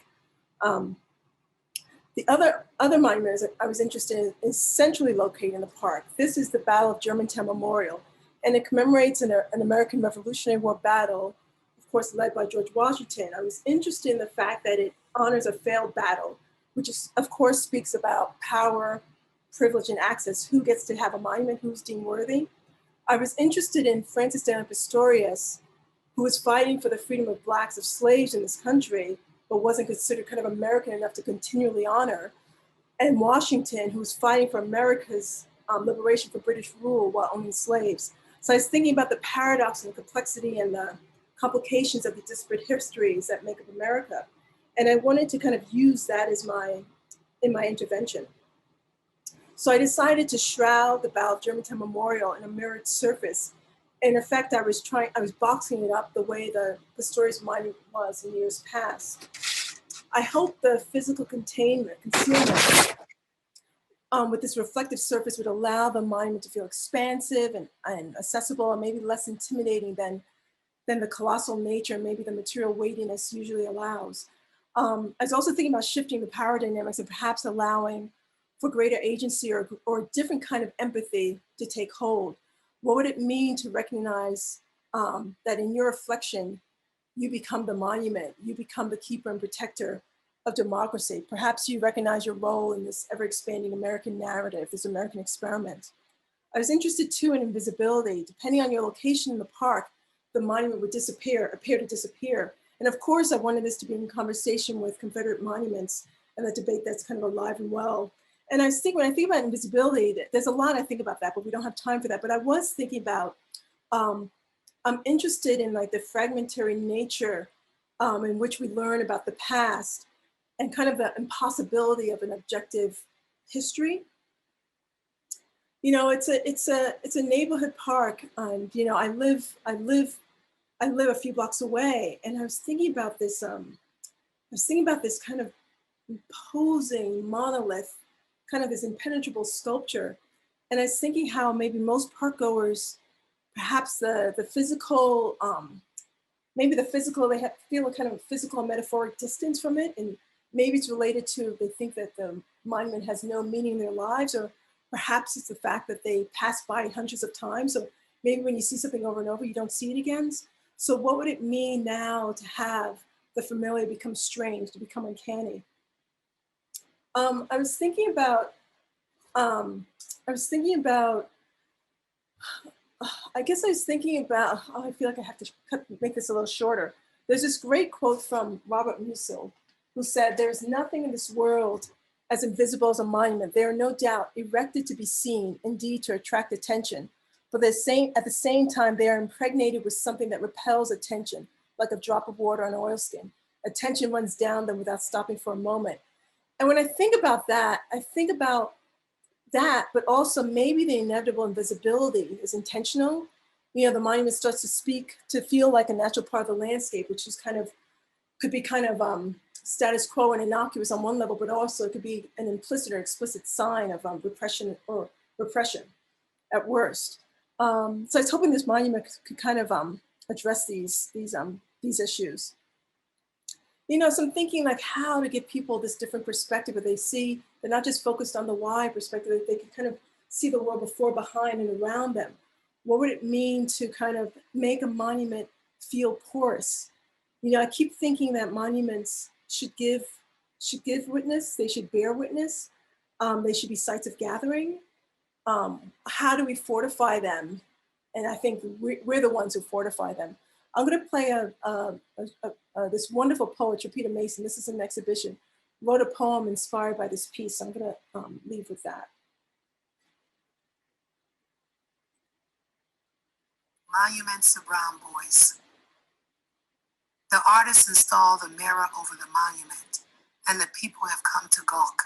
The other monument I was interested in is centrally located in the park. This is the Battle of Germantown Memorial, and it commemorates an American Revolutionary War battle, of course, led by George Washington. I was interested in the fact that it honors a failed battle, which is, of course, speaks about power, privilege, and access. Who gets to have a monument? Who's deemed worthy? I was interested in Francis Daniel Pistorius, who was fighting for the freedom of Blacks, of slaves in this country, but wasn't considered kind of American enough to continually honor, and Washington, who was fighting for America's liberation from British rule while owning slaves. So I was thinking about the paradox and the complexity and the complications of the disparate histories that make up America. And I wanted to kind of use that as in my intervention. So I decided to shroud the Battle of Germantown Memorial in a mirrored surface. In effect, I was boxing it up the way the Pistorius monument was in years past. I hope the physical concealment with this reflective surface would allow the monument to feel expansive and accessible, and maybe less intimidating than the colossal nature and maybe the material weightiness usually allows. I was also thinking about shifting the power dynamics and perhaps allowing for greater agency or a different kind of empathy to take hold. What would it mean to recognize that in your reflection, you become the monument, you become the keeper and protector of democracy? Perhaps you recognize your role in this ever-expanding American narrative, this American experiment. I was interested too in invisibility. Depending on your location in the park, the monument would appear to disappear. And of course, I wanted this to be in conversation with Confederate monuments and the debate that's kind of alive and well. And I was thinking, when I think about invisibility, there's a lot I think about that, but we don't have time for that. But I was thinking about, I'm interested in like the fragmentary nature in which we learn about the past and kind of the impossibility of an objective history. You know, it's a neighborhood park, and I live a few blocks away, and I was thinking about this was thinking about this kind of imposing monolith, kind of this impenetrable sculpture. And I was thinking how maybe most park goers, perhaps the physical, maybe the physical, they feel a kind of physical and metaphoric distance from it. And maybe it's related to, they think that the monument has no meaning in their lives, or perhaps it's the fact that they pass by hundreds of times. So maybe when you see something over and over, you don't see it again. So what would it mean now to have the familiar become strange, to become uncanny? I was thinking about, oh, I feel like I have to make this a little shorter. There's this great quote from Robert Musil, who said, "There's nothing in this world as invisible as a monument. They are no doubt erected to be seen, indeed to attract attention. But at the same time, they are impregnated with something that repels attention, like a drop of water on oilskin. Attention runs down them without stopping for a moment." And when I think about that, I think about that, but also maybe the inevitable invisibility is intentional. You know, the monument starts to speak, to feel like a natural part of the landscape, which is kind of, could be kind of status quo and innocuous on one level, but also it could be an implicit or explicit sign of repression or repression at worst. So I was hoping this monument could kind of address these issues. You know, so I'm thinking like how to give people this different perspective where they see, they're not just focused on the why perspective, that they can kind of see the world before, behind, and around them. What would it mean to kind of make a monument feel porous? You know, I keep thinking that monuments should give witness, they should bear witness, they should be sites of gathering. How do we fortify them? And I think we're the ones who fortify them. I'm going to play this wonderful poet, Trapita Mason. This is an exhibition. Wrote a poem inspired by this piece. I'm going to leave with that. Monuments to brown boys. The artist installed a mirror over the monument, and the people have come to gawk.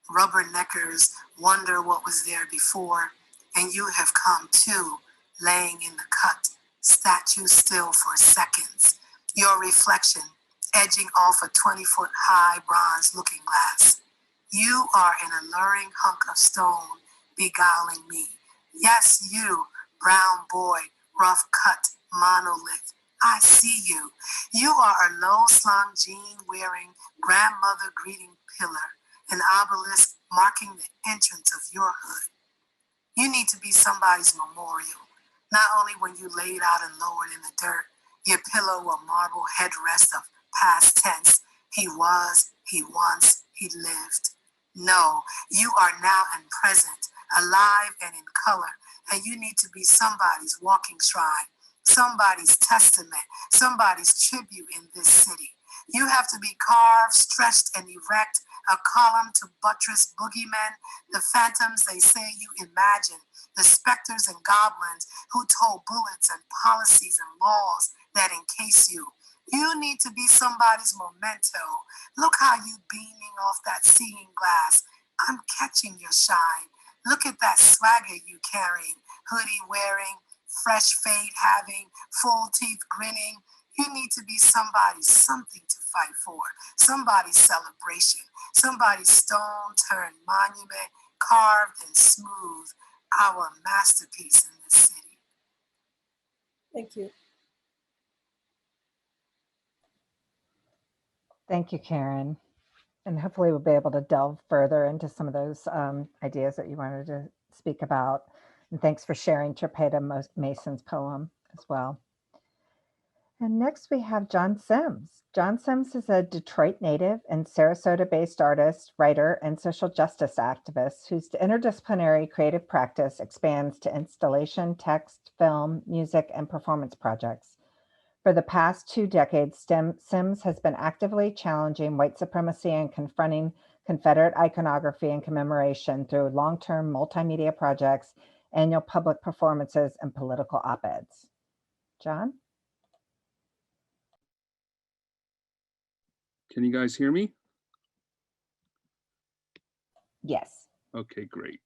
Rubberneckers wonder what was there before, and you have come too, laying in the cut, statue still for seconds. Your reflection edging off a 20-foot-high bronze looking glass. You are an alluring hunk of stone beguiling me. Yes, you, brown boy, rough cut monolith. I see you. You are a low-slung jean-wearing grandmother greeting pillar, an obelisk marking the entrance of your hood. You need to be somebody's memorial, not only when you laid out and lowered in the dirt, your pillow a marble headrest of past tense. He was, he once, he lived. No, you are now and present, alive and in color, and you need to be somebody's walking shrine, somebody's testament, somebody's tribute in this city. You have to be carved, stretched, and erect, a column to buttress boogeymen, the phantoms they say you imagine, the specters and goblins who told bullets and policies and laws that encase you. You need to be somebody's memento. Look how you beaming off that seeing glass. I'm catching your shine. Look at that swagger you carrying, hoodie wearing, fresh fade having, full teeth grinning. You need to be somebody's something to fight for, somebody's celebration, somebody's stone turned monument, carved and smooth, our masterpiece in this city. Thank you. Thank you, Karyn. And hopefully we'll be able to delve further into some of those ideas that you wanted to speak about. And thanks for sharing Trapita Mason's poem as well. And next we have John Sims. John Sims is a Detroit native and Sarasota-based artist, writer, and social justice activist whose interdisciplinary creative practice expands to installation, text, film, music, and performance projects. For the past 2 decades, Sims has been actively challenging white supremacy and confronting Confederate iconography and commemoration through long-term multimedia projects, annual public performances, and political op-eds. John? Can you guys hear me? Yes. Okay, great.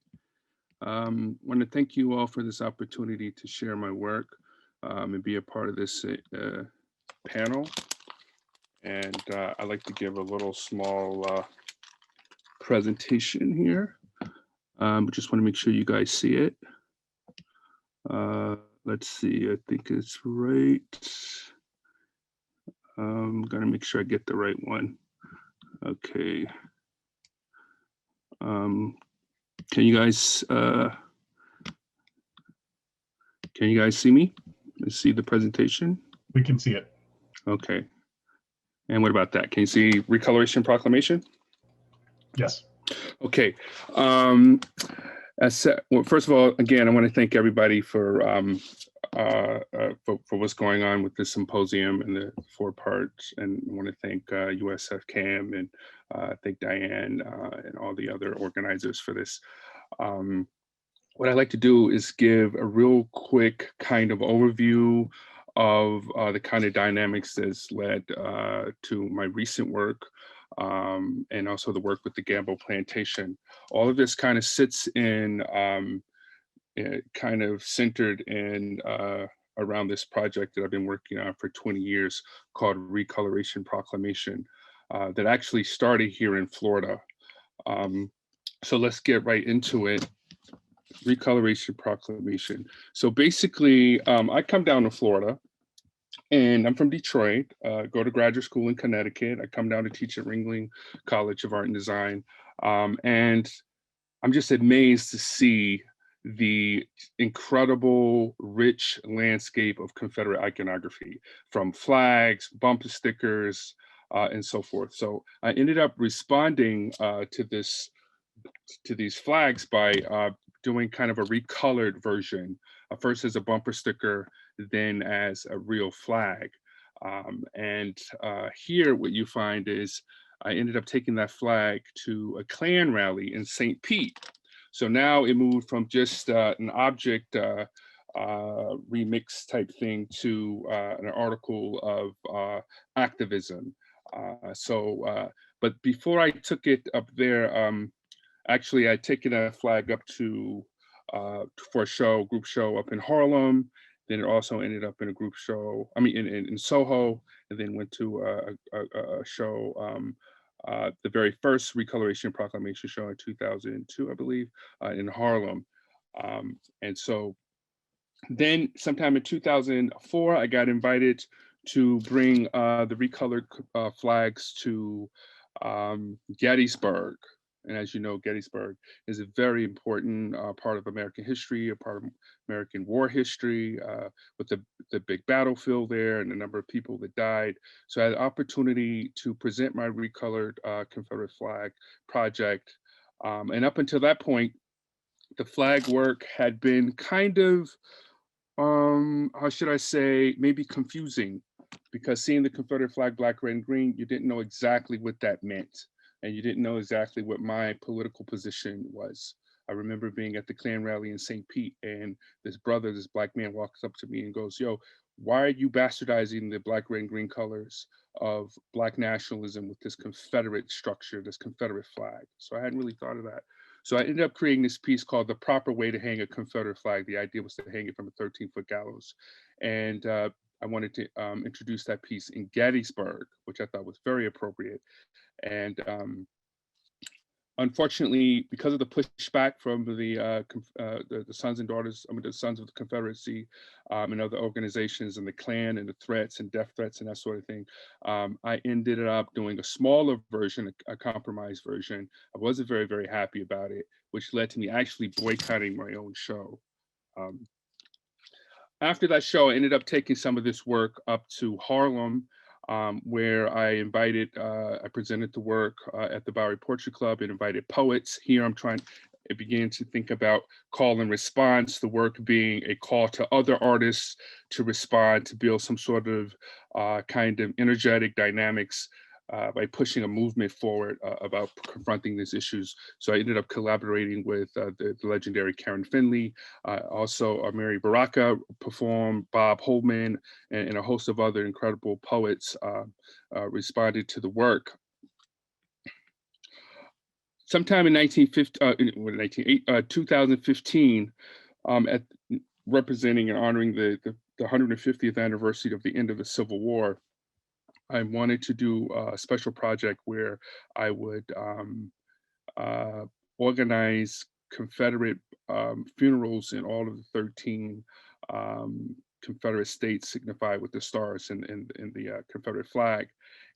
Want to thank you all for this opportunity to share my work and be a part of this panel. And I'd like to give a little small presentation here. Just want to make sure you guys see it. Let's see, I think it's right. Gotta make sure I get the right one. Okay. Can you guys see me? See the presentation? We can see it. Okay. And what about that? Can you see Recoloration Proclamation? Yes. Okay. Well, first of all, again, I want to thank everybody for what's going on with the symposium and the 4 parts. And I want to thank USFCAM and thank Diane and all the other organizers for this. What I'd like to do is give a real quick kind of overview of the kind of dynamics that's led to my recent work and also the work with the Gambo Plantation. All of this kind of sits in, kind of centered in around this project that I've been working on for 20 years called Recoloration Proclamation that actually started here in Florida. So let's get right into it. Recoloration Proclamation. So basically, I come down to Florida, and I'm from Detroit, go to graduate school in Connecticut. I come down to teach at Ringling College of Art and Design. And I'm just amazed to see the incredible, rich landscape of Confederate iconography, from flags, bumper stickers, and so forth. So I ended up responding to these flags by doing kind of a recolored version, first as a bumper sticker, then as a real flag. And here what you find is I ended up taking that flag to a Klan rally in St. Pete. So now it moved from just an object remix type thing to an article of activism. But before I took it up there, actually, I'd taken a flag up to for a group show up in Harlem. Then it also ended up in a group show, in Soho, and then went to a show, the very first Recoloration Proclamation show in 2002, I believe, in Harlem. And so then sometime in 2004, I got invited to bring the recolored flags to Gettysburg. And as you know, Gettysburg is a very important part of American history, a part of American war history, with the big battlefield there and the number of people that died. So I had the opportunity to present my recolored Confederate flag project. And up until that point, the flag work had been kind of, how should I say, maybe confusing, because seeing the Confederate flag, black, red, and green, you didn't know exactly what that meant. And you didn't know exactly what my political position was. I remember being at the Klan rally in St. Pete, and this black man walks up to me and goes, "Yo, why are you bastardizing the black, red, and green colors of Black nationalism with this Confederate structure, this Confederate flag?" So I hadn't really thought of that. So I ended up creating this piece called "The Proper Way to Hang a Confederate Flag." The idea was to hang it from a 13-foot gallows. And I wanted to introduce that piece in Gettysburg, which I thought was very appropriate. And unfortunately, because of the pushback from the sons and daughters, the Sons of the Confederacy and other organizations and the Klan and the threats and death threats and that sort of thing, I ended up doing a smaller version, a compromise version. I wasn't very, very happy about it, which led to me actually boycotting my own show. After that show, I ended up taking some of this work up to Harlem, where I presented the work at the Bowery Portrait Club and invited poets. Here I began to think about call and response, the work being a call to other artists to respond, to build some sort of kind of energetic dynamics by pushing a movement forward about confronting these issues. So I ended up collaborating with the legendary Karen Finley, also Mary Baraka performed, Bob Holman, and a host of other incredible poets responded to the work. Sometime in 2015, representing and honoring the 150th anniversary of the end of the Civil War, I wanted to do a special project where I would organize Confederate funerals in all of the 13 Confederate states signified with the stars in the Confederate flag.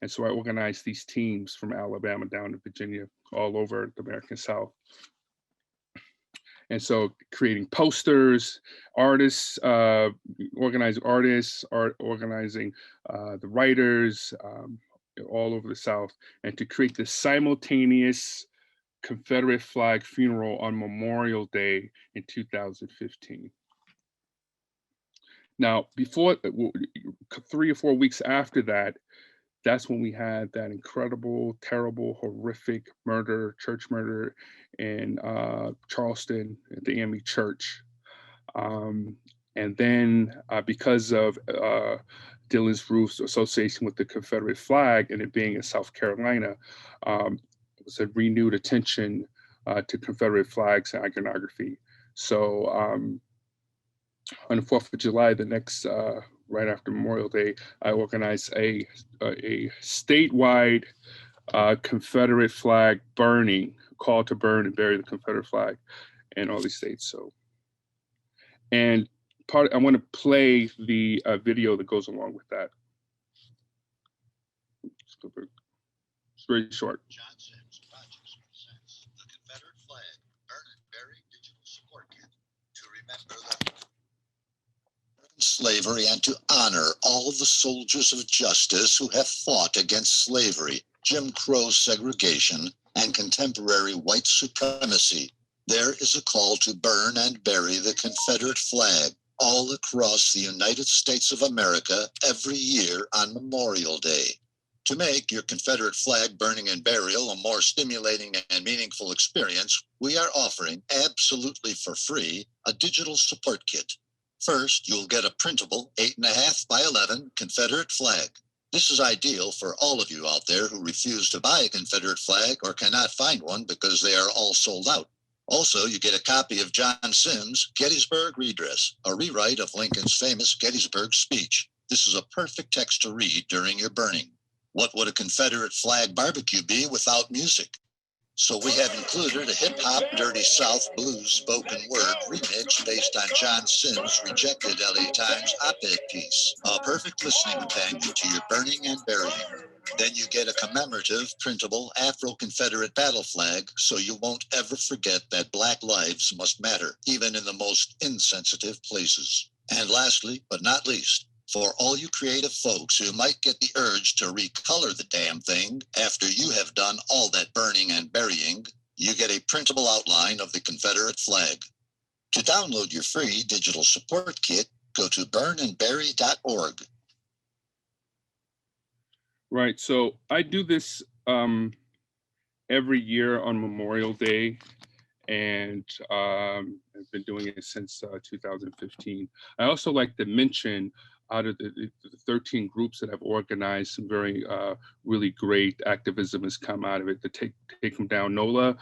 And so I organized these teams from Alabama down to Virginia, all over the American South. And so creating posters, artists, organizing artists, organizing the writers all over the South, and to create this simultaneous Confederate flag funeral on Memorial Day in 2015. Now, before 3 or 4 weeks after that, that's when we had that incredible, terrible, horrific murder, church murder in Charleston at the AME Church. And then because of Dylan's Roof's association with the Confederate flag and it being in South Carolina, it was a renewed attention to Confederate flags and iconography. So on the 4th of July, the next, right after Memorial Day, I organized a statewide Confederate flag burning, call to burn and bury the Confederate flag in all these states. So, and I want to play the video that goes along with that. It's very short. John Sims Projects presents the Confederate flag, burn and bury digital support kit to remember the slavery and to honor all the soldiers of justice who have fought against slavery, Jim Crow segregation, and contemporary white supremacy. There is a call to burn and bury the Confederate flag all across the United States of America every year on Memorial Day. To make your Confederate flag burning and burial a more stimulating and meaningful experience, we are offering absolutely for free a digital support kit. First, you'll get a printable 8.5 by 11 Confederate flag. This is ideal for all of you out there who refuse to buy a Confederate flag or cannot find one because they are all sold out. Also, you get a copy of John Sims' Gettysburg Redress, a rewrite of Lincoln's famous Gettysburg speech. This is a perfect text to read during your burning. What would a Confederate flag barbecue be without music? So we have included a hip-hop Dirty South blues spoken word remix based on John Sims' rejected LA Times op-ed piece, a perfect listening companion to your burning and burying. Then you get a commemorative, printable Afro-Confederate battle flag so you won't ever forget that Black lives must matter, even in the most insensitive places. And lastly, but not least, for all you creative folks who might get the urge to recolor the damn thing after you have done all that burning and burying, you get a printable outline of the Confederate flag. To download your free digital support kit, go to burnandbury.org. Right, so I do this every year on Memorial Day, and I've been doing it since 2015. I also like to mention, out of the 13 groups that have organized, some very really great activism has come out of it. To take them down, NOLA,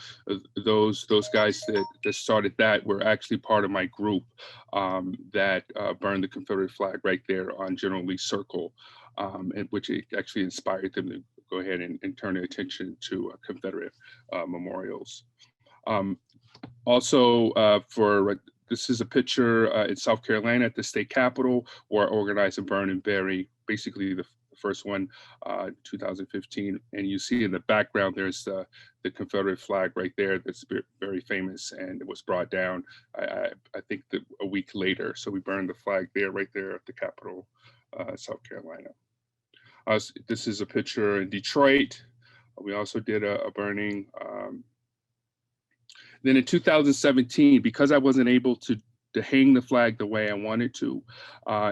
those guys that started that were actually part of my group that burned the Confederate flag right there on General Lee Circle, and which actually inspired them to go ahead and turn their attention to Confederate memorials. Also, this is a picture in South Carolina at the state capitol, where I organized a burn and bury, basically the first one, 2015. And you see in the background, there's the Confederate flag right there that's very famous, and it was brought down, I think a week later. So we burned the flag there, right there at the Capitol, South Carolina. This is a picture in Detroit. We also did a burning. Then in 2017, because I wasn't able to hang the flag the way I wanted to,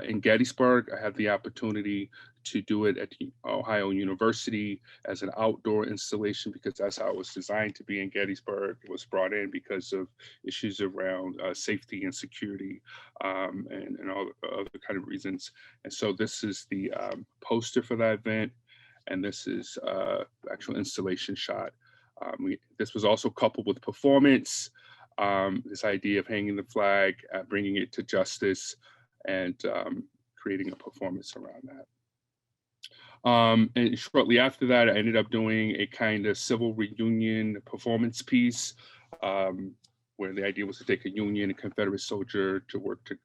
in Gettysburg, I had the opportunity to do it at the Ohio University as an outdoor installation, because that's how it was designed to be in Gettysburg. It was brought in because of issues around safety and security, and all other kind of reasons. And so this is the poster for that event, and this is actual installation shot. This was also coupled with performance, this idea of hanging the flag, bringing it to justice, and creating a performance around that. And shortly after that, I ended up doing a kind of civil reunion performance piece, where the idea was to take a Union, a Confederate soldier, to work to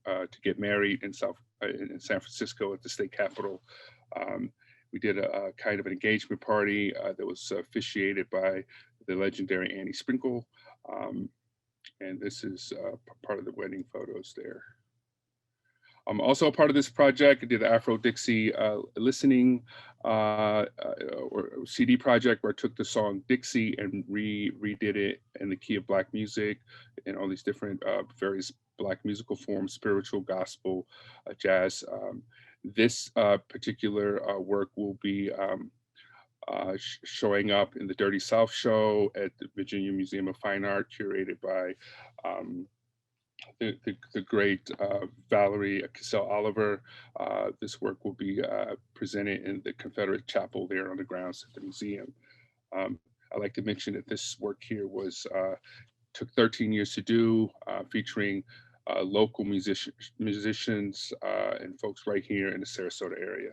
get married in San Francisco at the state capitol. We did a kind of an engagement party that was officiated by the legendary Annie Sprinkle. And this is part of the wedding photos there. I'm also a part of this project. I did the Afro-Dixie listening or CD project, where I took the song Dixie and redid it in the key of Black music and all these different various Black musical forms, spiritual, gospel, jazz. This particular work will be showing up in the Dirty South show at the Virginia Museum of Fine Art, curated by the great Valerie Cassell Oliver. This work will be presented in the Confederate chapel there on the grounds at the museum. I'd like to mention that this work here took 13 years to do, featuring local musicians and folks right here in the Sarasota area.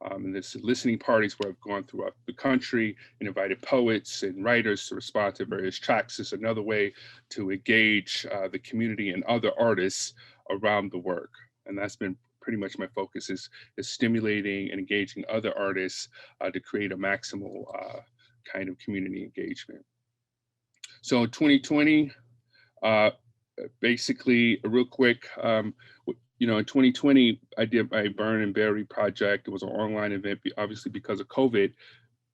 And this listening parties where I've gone throughout the country and invited poets and writers to respond to various tracks is another way to engage the community and other artists around the work. And that's been pretty much my focus, is stimulating and engaging other artists to create a maximal kind of community engagement. So in 2020, basically real quick, in 2020, I did my Burn and Bury project. It was an online event, obviously because of COVID.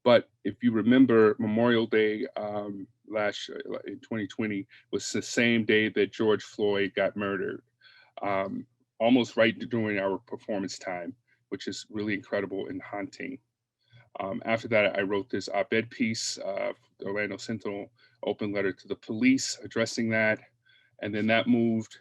But if you remember, Memorial Day last year, in 2020, was the same day that George Floyd got murdered, almost right during our performance time, which is really incredible and haunting. After that, I wrote this op-ed piece, the Orlando Sentinel, open letter to the police addressing that. And then that moved.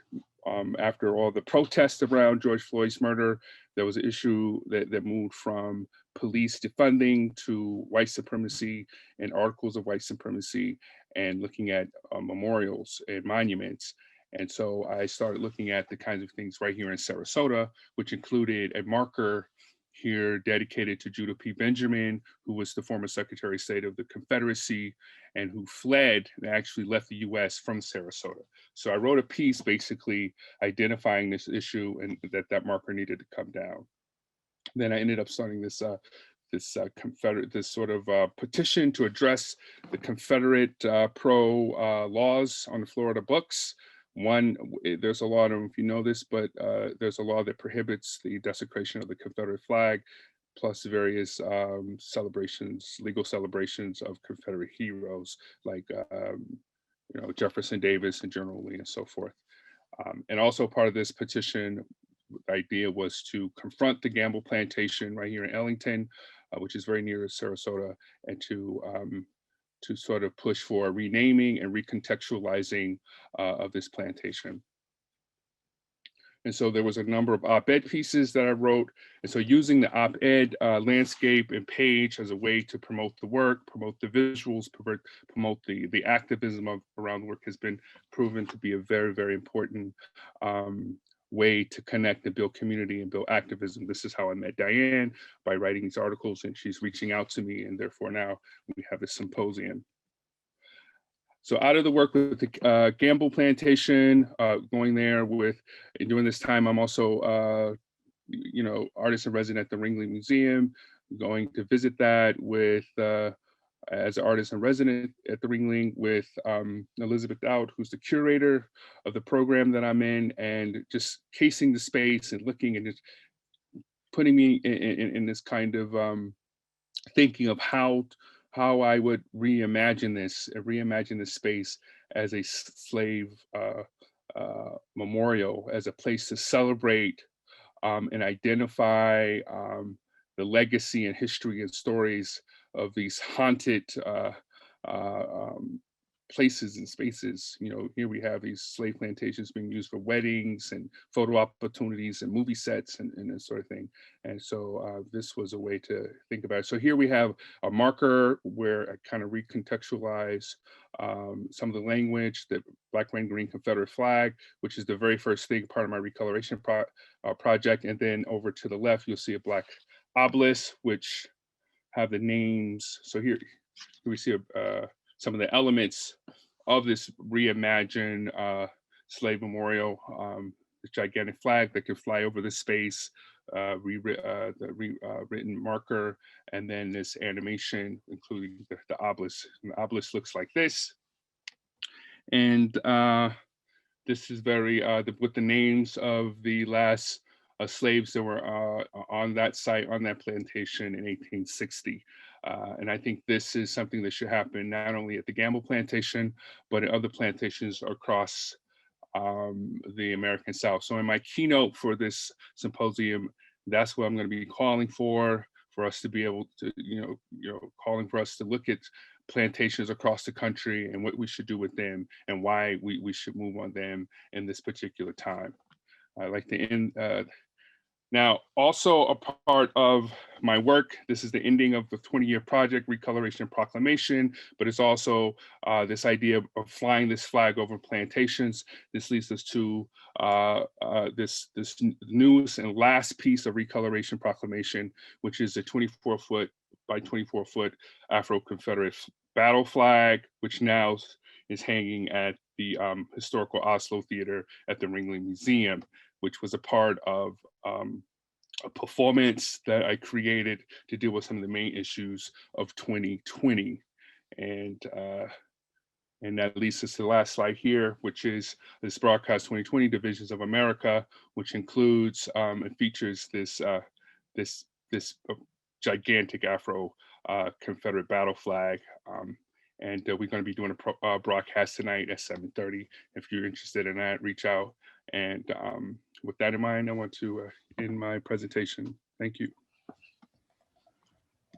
After all the protests around George Floyd's murder, there was an issue that moved from police defunding to white supremacy and articles of white supremacy, and looking at memorials and monuments. And so I started looking at the kinds of things right here in Sarasota, which included a marker here dedicated to Judah P. Benjamin, who was the former Secretary of State of the Confederacy and who fled and actually left the US from Sarasota. So I wrote a piece basically identifying this issue and that marker needed to come down. Then I ended up starting this sort of petition to address the Confederate pro laws on the Florida books. One, there's a law, I don't know if you know this, but there's a law that prohibits the desecration of the Confederate flag, plus various celebrations, legal celebrations of Confederate heroes like Jefferson Davis and General Lee and so forth. And also part of this petition, the idea was to confront the Gamble Plantation right here in Ellington, which is very near Sarasota, and to sort of push for a renaming and recontextualizing of this plantation. And so there was a number of op-ed pieces that I wrote. And so using the op-ed landscape and page as a way to promote the work, promote the visuals, promote the activism around the work has been proven to be a very, very important way to connect and build community and build activism. This is how I met Diane, by writing these articles, and she's reaching out to me, and therefore now we have a symposium. So out of the work with the Gamble Plantation, going there with, and during this time, I'm also, artist in resident at the Ringling Museum, going to visit that with, as an artist in resident at the Ringling with Elizabeth Dowd, who's the curator of the program that I'm in, and just casing the space and looking and just putting me in this kind of thinking of how I would reimagine this space as a slave memorial, as a place to celebrate and identify the legacy and history and stories of these haunted places and spaces. Here we have these slave plantations being used for weddings and photo opportunities and movie sets and that sort of thing. And so this was a way to think about it. So here we have a marker where I kind of recontextualize some of the language, the Black, Red, Green Confederate flag, which is the very first thing, part of my Recoloration project. And then over to the left, you'll see a Black obelisks, which have the names. So here we see some of the elements of this reimagined slave memorial, the gigantic flag that can fly over the space, the written marker, and then this animation, including the obelisk. And the obelisk looks like this. And this is very, with the names of the last slaves that were on that site, on that plantation in 1860. And I think this is something that should happen not only at the Gamble plantation, but at other plantations across the American South. So in my keynote for this symposium, that's what I'm going to be calling for us to be able to, calling for us to look at plantations across the country and what we should do with them and why we should move on them in this particular time. I'd like to end. Now, also a part of my work, this is the ending of the 20-year project, Recoloration Proclamation, but it's also this idea of flying this flag over plantations. This leads us to this newest and last piece of Recoloration Proclamation, which is a 24-foot by 24-foot Afro-Confederate battle flag, which now is hanging at the historical Oslo Theater at the Ringling Museum, which was a part of a performance that I created to deal with some of the main issues of 2020. And that leads us to the last slide here, which is this broadcast 2020 Divisions of America, which includes and features this gigantic Afro Confederate battle flag. And we're going to be doing a broadcast tonight at 7:30. If you're interested in that, reach out. And with that in mind, I want to end my presentation. Thank you.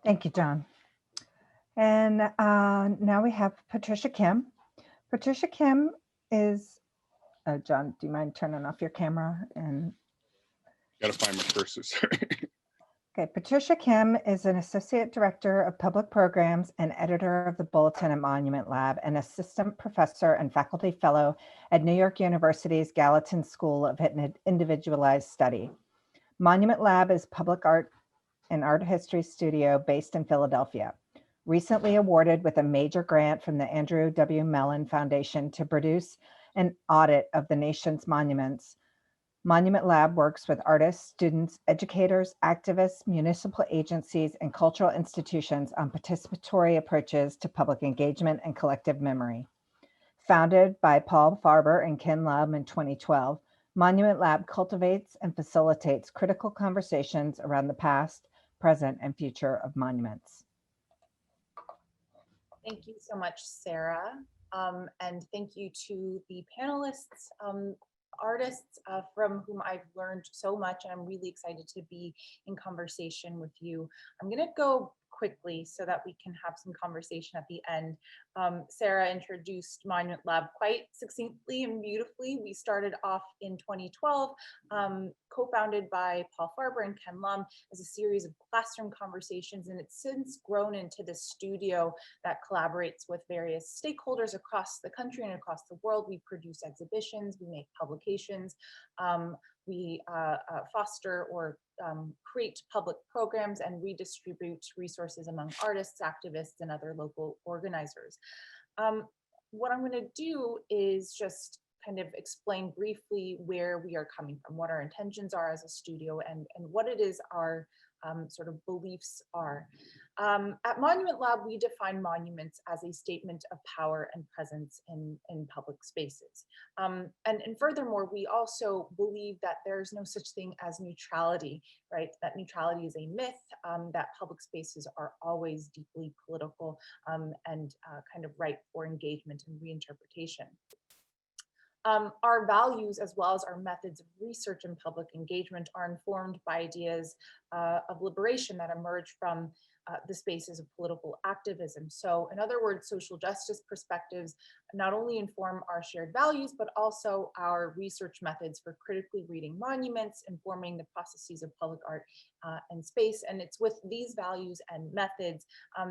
Thank you, John. And now we have Patricia Kim. Patricia Kim is, John, do you mind turning off your camera? And Gotta find my cursor, sorry. Okay, Patricia Kim is an Associate Director of Public Programs and Editor of the Bulletin and Monument Lab, and Assistant Professor and Faculty Fellow at New York University's Gallatin School of Individualized Study. Monument Lab is public art and art history studio based in Philadelphia. Recently awarded with a major grant from the Andrew W. Mellon Foundation to produce an audit of the nation's monuments, Monument Lab works with artists, students, educators, activists, municipal agencies, and cultural institutions on participatory approaches to public engagement and collective memory. Founded by Paul Farber and Ken Lum in 2012, Monument Lab cultivates and facilitates critical conversations around the past, present, and future of monuments. Thank you so much, Sarah. And thank you to the panelists, artists from whom I've learned so much, and I'm really excited to be in conversation with you. I'm going to go quickly so that we can have some conversation at the end. Sarah introduced Monument Lab quite succinctly and beautifully. We started off in 2012, co-founded by Paul Farber and Ken Lum as a series of classroom conversations, and it's since grown into this studio that collaborates with various stakeholders across the country and across the world. We produce exhibitions, we make publications, we foster or create public programs and redistribute resources among artists, activists, and other local organizers. What I'm going to do is just kind of explain briefly where we are coming from, what our intentions are as a studio, and what it is our sort of beliefs are. At Monument Lab, we define monuments as a statement of power and presence in public spaces. And furthermore, we also believe that there's no such thing as neutrality, right? That neutrality is a myth, that public spaces are always deeply political and kind of ripe for engagement and reinterpretation. Our values, as well as our methods of research and public engagement, are informed by ideas of liberation that emerge from the spaces of political activism. So in other words, social justice perspectives not only inform our shared values, but also our research methods for critically reading monuments, informing the processes of public art and space. And it's with these values and methods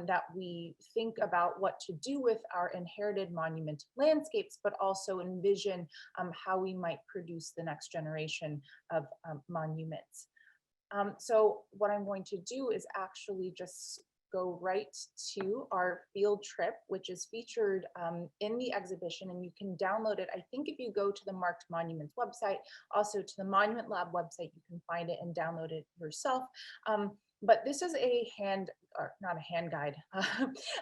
that we think about what to do with our inherited monument landscapes, but also envision how we might produce the next generation of monuments. So what I'm going to do is actually just go right to our field trip, which is featured in the exhibition, and you can download it. I think if you go to the Marked Monuments website, also to the Monument Lab website, you can find it and download it yourself. But this is a not a hand guide,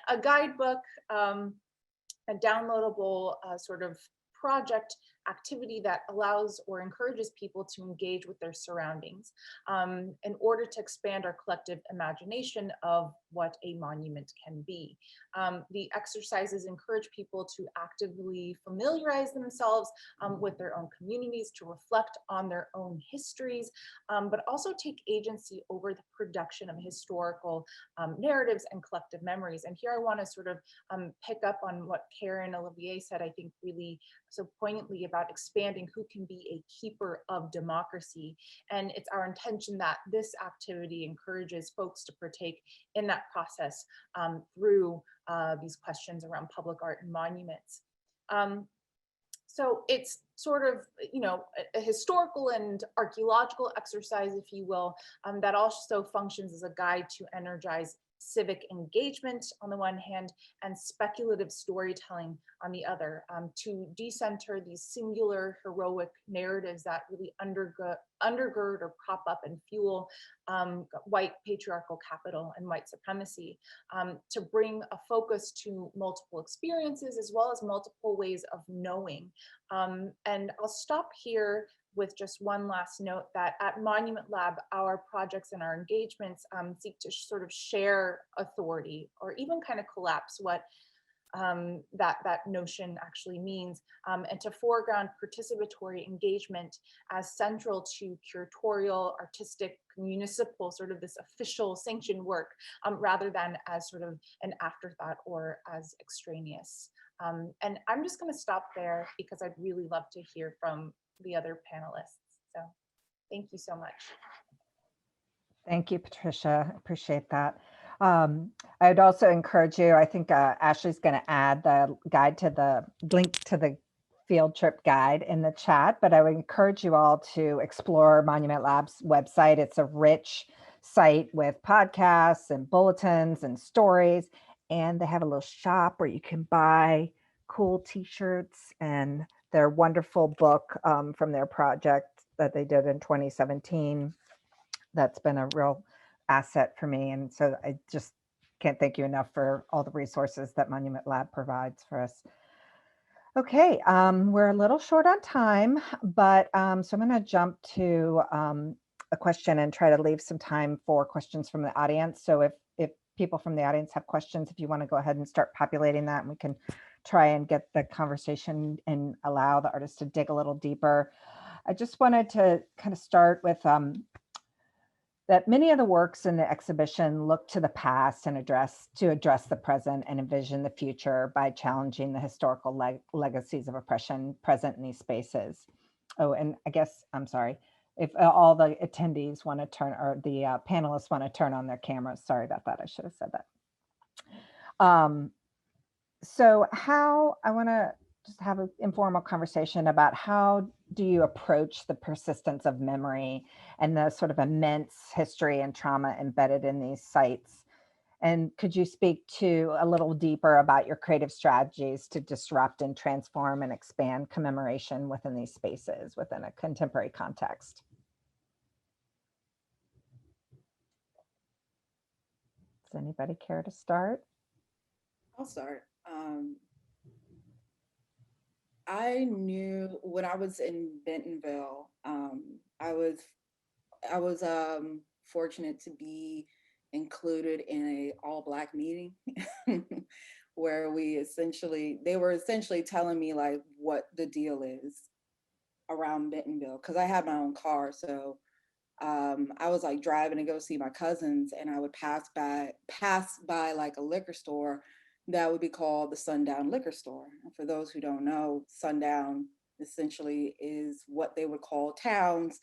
a guidebook, a downloadable sort of project activity that allows or encourages people to engage with their surroundings in order to expand our collective imagination of what a monument can be. The exercises encourage people to actively familiarize themselves with their own communities, to reflect on their own histories, but also take agency over the production of historical narratives and collective memories. And here I want to sort of pick up on what Karyn Olivier said, I think really so poignantly, about expanding who can be a keeper of democracy. And it's our intention that this activity encourages folks to partake in that process through these questions around public art and monuments. So it's sort of, you know, a historical and archaeological exercise, if you will, that also functions as a guide to energize civic engagement on the one hand, and speculative storytelling on the other, to decenter these singular heroic narratives that really undergird or prop up and fuel white patriarchal capital and white supremacy, to bring a focus to multiple experiences as well as multiple ways of knowing. And I'll stop here with just one last note that at Monument Lab, our projects and our engagements seek to sort of share authority, or even kind of collapse what that notion actually means, and to foreground participatory engagement as central to curatorial, artistic, municipal, sort of this official sanctioned work, rather than as sort of an afterthought or as extraneous. And I'm just going to stop there because I'd really love to hear from the other panelists. So thank you so much. Thank you, Patricia. Appreciate that. I'd also encourage you, I think Ashley's going to add the guide to the link to the field trip guide in the chat, but I would encourage you all to explore Monument Lab's website. It's a rich site with podcasts and bulletins and stories, and they have a little shop where you can buy cool t-shirts and their wonderful book from their project that they did in 2017. That's been a real asset for me. And so I just can't thank you enough for all the resources that Monument Lab provides for us. Okay, we're a little short on time, but so I'm going to jump to a question and try to leave some time for questions from the audience. So if people from the audience have questions, if you want to go ahead and start populating that, and we can try and get the conversation and allow the artists to dig a little deeper. I just wanted to kind of start with that many of the works in the exhibition look to the past and address the present and envision the future by challenging the historical legacies of oppression present in these spaces. Oh, and I guess, I'm sorry, if all the attendees want to turn, or the panelists want to turn on their cameras. Sorry about that, I should have said that. So how, I want to just have an informal conversation about how do you approach the persistence of memory and the sort of immense history and trauma embedded in these sites? And could you speak to a little deeper about your creative strategies to disrupt and transform and expand commemoration within these spaces within a contemporary context? Does anybody care to start? I'll start. I knew when I was in Bentonville, I was fortunate to be included in a all-Black meeting where they were essentially telling me like what the deal is around Bentonville, because I had my own car. So I was like driving to go see my cousins, and I would pass by like a liquor store that would be called the Sundown liquor store. And for those who don't know, Sundown essentially is what they would call towns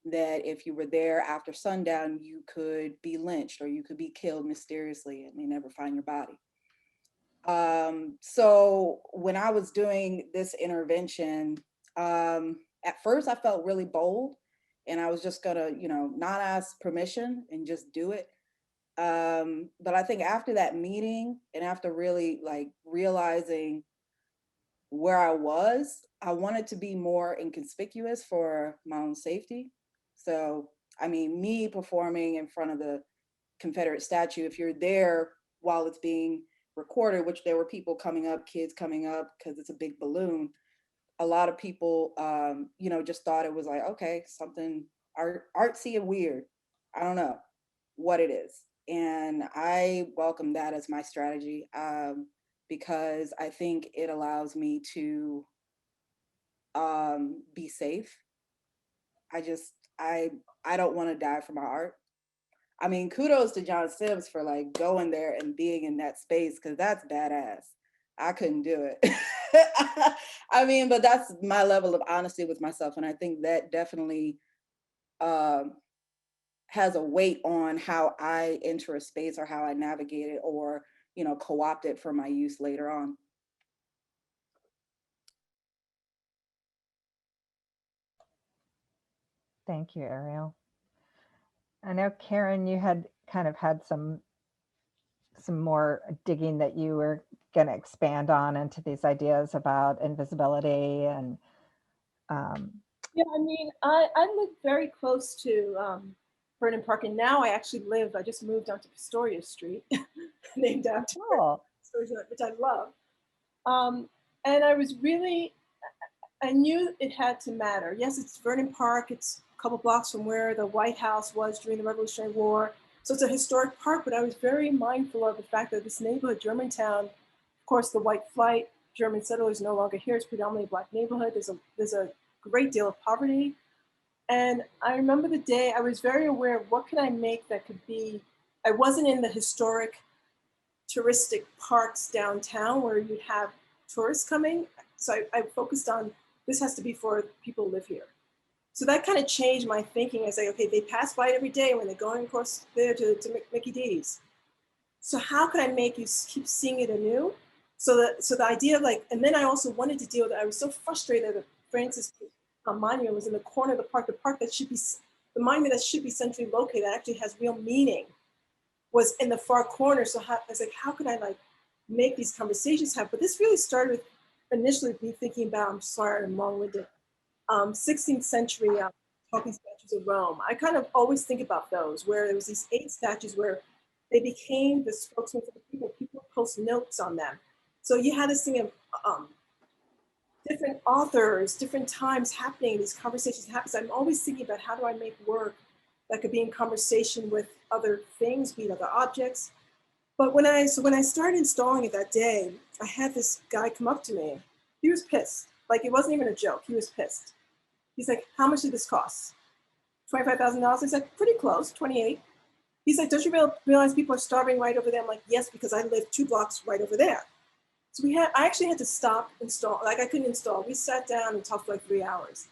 that if you were there after sundown, you could be lynched or you could be killed mysteriously and they never find your body. So when I was doing this intervention, at first I felt really bold and I was just gonna, not ask permission and just do it. But I think after that meeting and after really like realizing where I wanted to be more inconspicuous for my own safety. So, I mean, me performing in front of the Confederate statue, if you're there while it's being recorded, which there were people coming up, kids coming up, because it's a big balloon, a lot of people, just thought it was like, okay, something artsy and weird. I don't know what it is. And I welcome that as my strategy, because I think it allows me to be safe. I don't want to die for my art. I mean, kudos to John Sims for like going there and being in that space, because that's badass. I couldn't do it. I mean, but that's my level of honesty with myself. And I think that definitely has a weight on how I enter a space or how I navigate it or, co-opt it for my use later on. Thank you, Ariel. I know, Karyn, you had kind of had some more digging that you were going to expand on into these ideas about invisibility and Yeah, I mean, I live very close to Vernon Park, and now I just moved onto Astoria Street, named after Astoria, which I love. And I knew it had to matter. Yes, it's Vernon Park. It's a couple blocks from where the White House was during the Revolutionary War. So it's a historic park, but I was very mindful of the fact that this neighborhood, Germantown, of course, the white flight, German settlers no longer here. It's predominantly a Black neighborhood. There's a great deal of poverty. And I remember the day I was very aware of what can I make that could be, I wasn't in the historic touristic parks downtown where you'd have tourists coming. So I focused on, this has to be for people who live here. So that kind of changed my thinking. I say, okay, they pass by it every day when they're going across there to Mickey D's. So how can I make you keep seeing it anew? So the idea of like, and then I also wanted to deal with it. I was so frustrated that Francis Monument was in the corner of the park that should be, the monument that should be centrally located, that actually has real meaning, was in the far corner. So I was like, how could I like make these conversations happen? But this really started with initially me thinking about, I'm sorry, I'm long-winded, 16th century talking statues of Rome. I kind of always think about those, where there was these 8 statues where they became the spokesman for the people. People post notes on them. So you had this thing of different authors, different times happening, these conversations happen. So I'm always thinking about how do I make work that could be in conversation with other things, be it other objects. But when I started installing it that day, I had this guy come up to me. He was pissed. Like, it wasn't even a joke. He was pissed. He's like, how much did this cost? $25,000? I said, pretty close, 28. He's like, don't you realize people are starving right over there? I'm like, yes, because I live 2 blocks right over there. So I actually had to stop install. Like, I couldn't install. We sat down and talked for like 3 hours.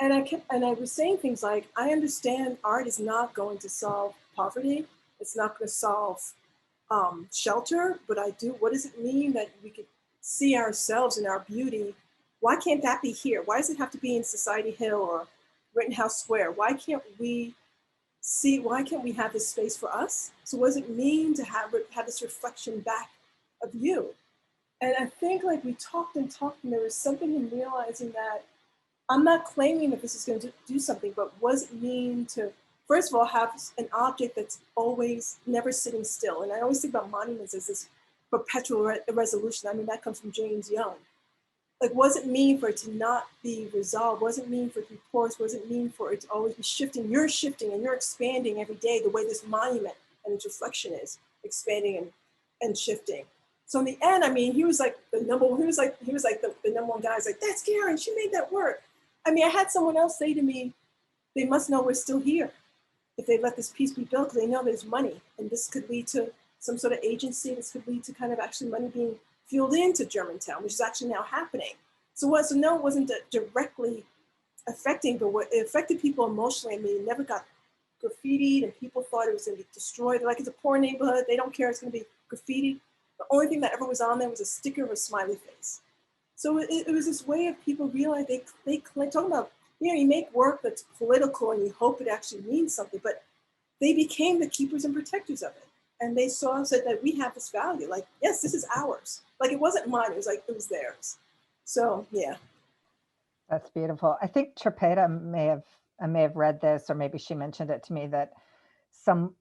And I was saying things like, I understand art is not going to solve poverty. It's not going to solve shelter, but what does it mean that we could see ourselves in our beauty? Why can't that be here? Why does it have to be in Society Hill or Rittenhouse Square? Why can't we have this space for us? So what does it mean to have this reflection back of you? And I think like we talked and there was something in realizing that I'm not claiming that this is going to do something, but what does it mean to, first of all, have an object that's always never sitting still? And I always think about monuments as this perpetual resolution. I mean, that comes from James Young. Like, what does it mean for it to not be resolved? What does it mean for it to be porous? What does it mean for it to always be shifting? You're shifting and you're expanding every day the way this monument and its reflection is expanding and shifting. So in the end, I mean, he was like the number one guy. He's like, that's Karyn, she made that work. I mean, I had someone else say to me, they must know we're still here if they let this piece be built, because they know there's money. And this could lead to some sort of agency. This could lead to kind of actually money being fueled into Germantown, which is actually now happening. So no, it wasn't directly affecting, but it affected people emotionally. I mean, it never got graffitied and people thought it was going to be destroyed. They're like, it's a poor neighborhood. They don't care it's going to be graffitied. The only thing that ever was on there was a sticker of a smiley face. So it was this way of people realizing they talking about you make work that's political and you hope it actually means something, but they became the keepers and protectors of it. And they said that we have this value, like, yes, this is ours. Like, it wasn't mine, it was like, it was theirs. So, yeah. That's beautiful. I think Tripeta I may have read this, or maybe she mentioned it to me, that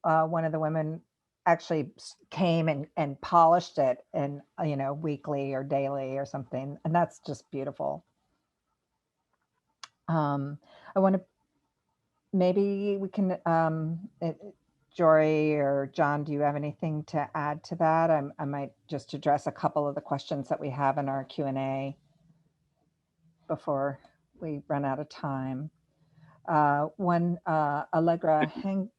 one of the women actually came and polished it, and weekly or daily or something, and that's just beautiful. I want to, maybe we can, Joiri or John, do you have anything to add to that? I might just address a couple of the questions that we have in our Q&A before we run out of time. Allegra Can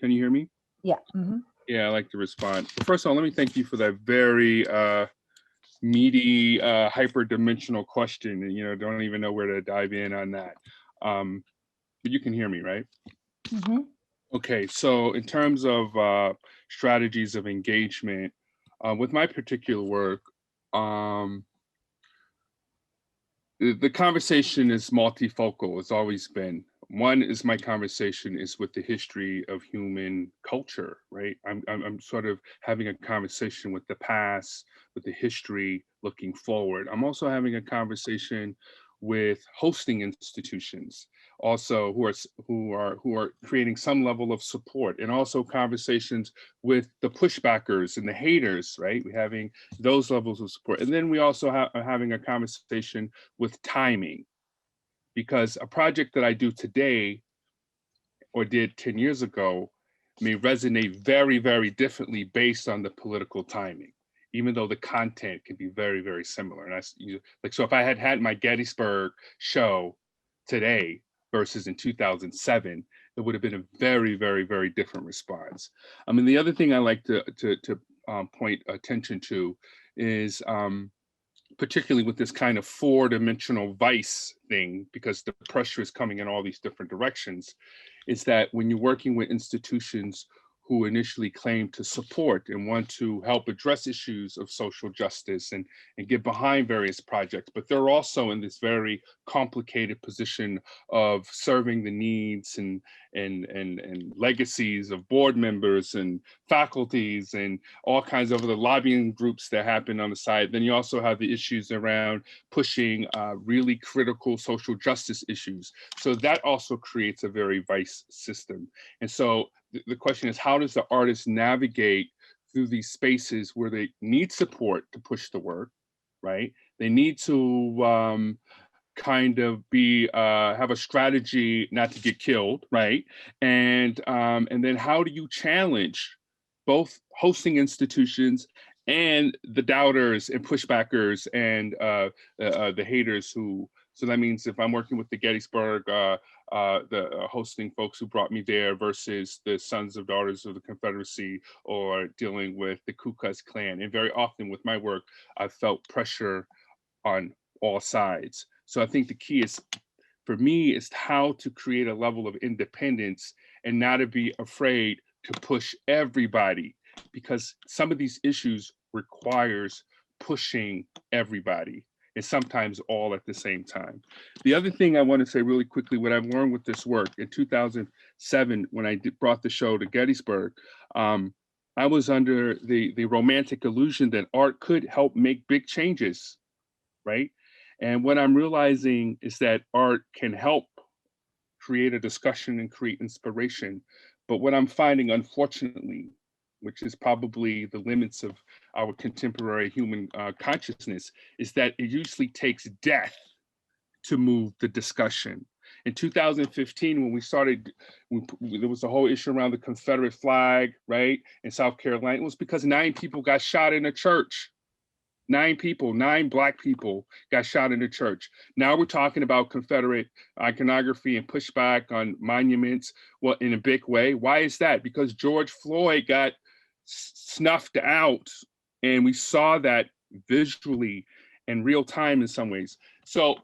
you hear me? Yeah. Mm-hmm. Yeah, I'd like to respond. First of all, let me thank you for that very meaty, hyper-dimensional question. And, don't even know where to dive in on that. But you can hear me, right? Mm-hmm. Okay, so in terms of strategies of engagement, with my particular work, the conversation is multifocal. It's always been. One is my conversation is with the history of human culture, right? I'm sort of having a conversation with the past, with the history, looking forward. I'm also having a conversation with hosting institutions, also who are creating some level of support, and also conversations with the pushbackers and the haters, right? We're having those levels of support. And then we also are having a conversation with timing, because a project that I do today or did 10 years ago may resonate very, very differently based on the political timing, even though the content can be very, very similar. And that's like, so if I had my Gettysburg show today versus in 2007, it would have been a very, very, very different response. I mean, the other thing I like to point attention to is, particularly with this kind of 4-dimensional vice thing, because the pressure is coming in all these different directions, is that when you're working with institutions who initially claim to support and want to help address issues of social justice and get behind various projects, but they're also in this very complicated position of serving the needs and legacies of board members and faculties and all kinds of other lobbying groups that happen on the side. Then you also have the issues around pushing really critical social justice issues. So that also creates a very vice system. And so the question is, how does the artist navigate through these spaces where they need support to push the work, right? They need to kind of have a strategy not to get killed, right? And then how do you challenge both hosting institutions and the doubters and pushbackers and the haters who, so that means if I'm working with the Gettysburg, the hosting folks who brought me there versus the sons of daughters of the Confederacy, or dealing with the Ku Klux Klan. And very often with my work, I've felt pressure on all sides. So I think the key is, for me, is how to create a level of independence and not to be afraid to push everybody, because some of these issues requires pushing everybody, and sometimes all at the same time. The other thing I want to say really quickly, what I've learned with this work, in 2007, when I brought the show to Gettysburg, I was under the romantic illusion that art could help make big changes, right? And what I'm realizing is that art can help create a discussion and create inspiration. But what I'm finding, unfortunately, which is probably the limits of our contemporary human consciousness, is that it usually takes death to move the discussion. In 2015, when we started, there was a whole issue around the Confederate flag, right, in South Carolina. It was because 9 people got shot in a church. 9 people, 9 Black people got shot in the church. Now we're talking about Confederate iconography and pushback on monuments, well, in a big way. Why is that? Because George Floyd got snuffed out, and we saw that visually in real time in some ways. So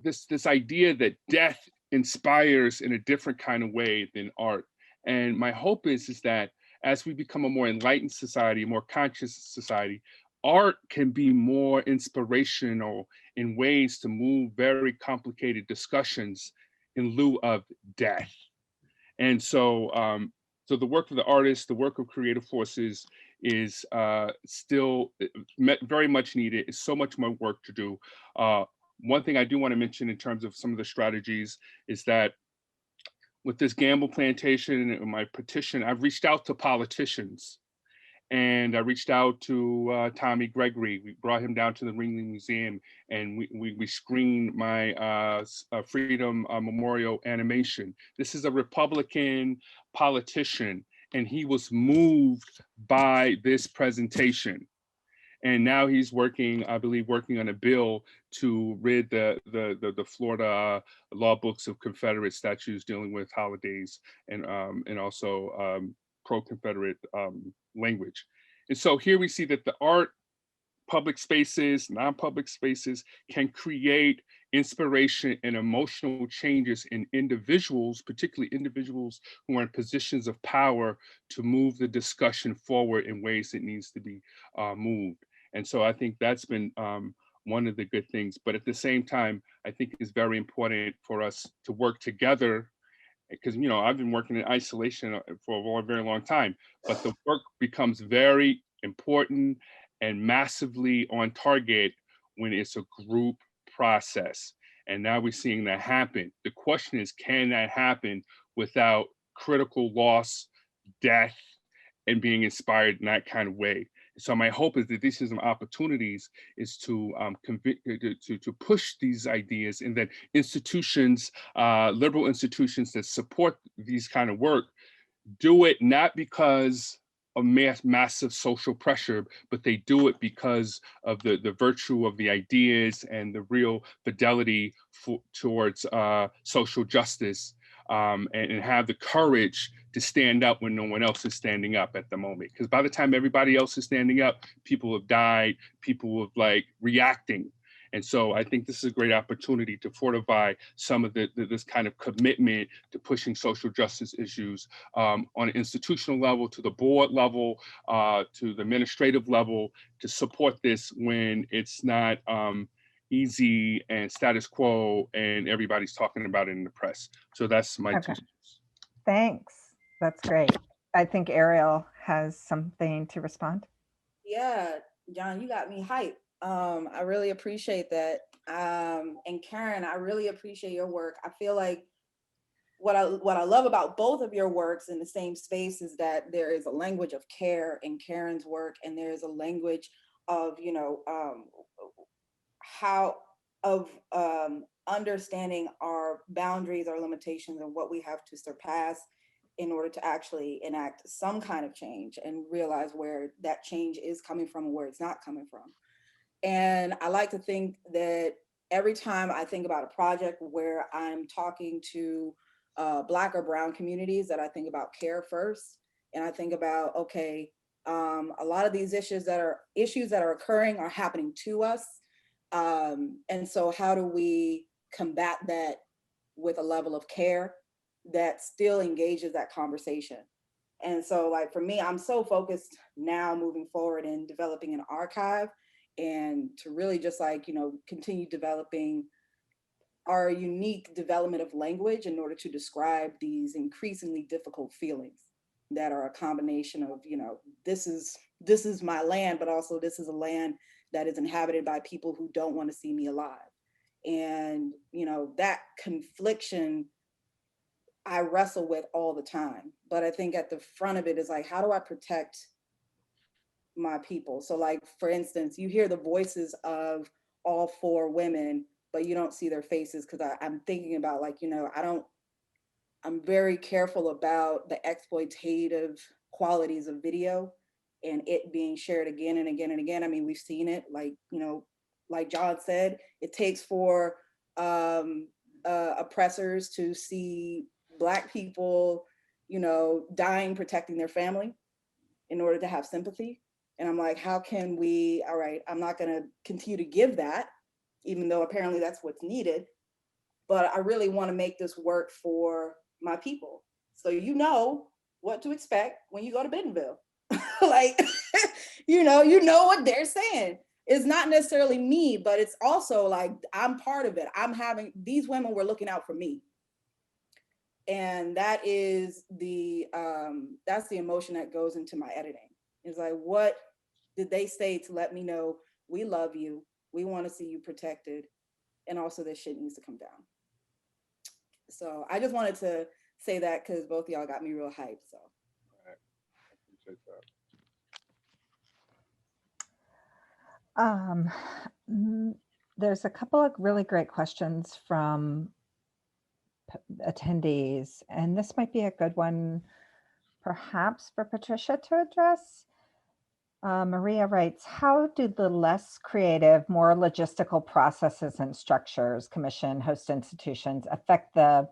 this idea that death inspires in a different kind of way than art. And my hope is that as we become a more enlightened society, a more conscious society, art can be more inspirational in ways to move very complicated discussions in lieu of death. And so, so the work of the artists, the work of creative forces is still very much needed. It's so much more work to do. One thing I do want to mention in terms of some of the strategies is that with this Gamble Plantation and my petition, I've reached out to politicians. And I reached out to Tommy Gregory. We brought him down to the Ringling Museum, and we screened my Freedom Memorial animation. This is a Republican politician, and he was moved by this presentation. And now he's working, I believe, working on a bill to rid the Florida law books of Confederate statutes dealing with holidays and also pro-Confederate language. And so here we see that the art, public spaces, non-public spaces can create inspiration and emotional changes in individuals, particularly individuals who are in positions of power, to move the discussion forward in ways that needs to be moved. And so I think that's been one of the good things. But at the same time, I think it's very important for us to work together, because, you know, I've been working in isolation for a very long time, but the work becomes very important and massively on target when it's a group process. And now we're seeing that happen. The question is, can that happen without critical loss, death, and being inspired in that kind of way? So my hope is that these are some opportunities is to push these ideas, and that institutions, liberal institutions that support these kind of work, do it not because of massive social pressure, but they do it because of the virtue of the ideas and the real fidelity towards social justice, and have the courage to stand up when no one else is standing up at the moment. Because by the time everybody else is standing up, people have died, people have like reacting. And so I think this is a great opportunity to fortify some of this kind of commitment to pushing social justice issues on an institutional level, to the board level, to the administrative level, to support this when it's not easy and status quo and everybody's talking about it in the press. So that's my 2 cents. Thanks. That's great. I think Ariel has something to respond. Yeah, John, you got me hyped. I really appreciate that. And Karyn, I really appreciate your work. I feel like what I love about both of your works in the same space is that there is a language of care in Karyn's work, and there is a language of, you know, understanding our boundaries, our limitations, and what we have to surpass in order to actually enact some kind of change and realize where that change is coming from and where it's not coming from. And I like to think that every time I think about a project where I'm talking to Black or Brown communities, that I think about care first. And I think about, okay, a lot of these issues that are occurring are happening to us. And so how do we combat that with a level of care that still engages that conversation? And so, like, for me, I'm so focused now moving forward in developing an archive, and to really just, like, you know, continue developing our unique development of language in order to describe these increasingly difficult feelings that are a combination of, you know, this is my land, but also this is a land that is inhabited by people who don't want to see me alive. And, you know, that confliction I wrestle with all the time. But I think at the front of it is like, how do I protect my people? So, like, for instance, you hear the voices of all 4 women, but you don't see their faces, because I'm thinking about, like, you know, I'm very careful about the exploitative qualities of video and it being shared again and again and again. I mean, we've seen it, like, you know, like John said, it takes for oppressors to see Black people, you know, dying, protecting their family in order to have sympathy. And I'm like, how can we, all right, I'm not gonna continue to give that, even though apparently that's what's needed, but I really wanna make this work for my people. So you know what to expect when you go to Bentonville. Like, you know what they're saying. It's not necessarily me, but it's also like, I'm part of it. These women were looking out for me. And that is that's the emotion that goes into my editing. It's like, what did they say to let me know we love you, we want to see you protected, and also this shit needs to come down. So I just wanted to say that because both of y'all got me real hyped. So I appreciate that. There's a couple of really great questions from attendees, and this might be a good one perhaps for Patricia to address. Maria writes, how do the less creative, more logistical processes and structures commission host institutions affect the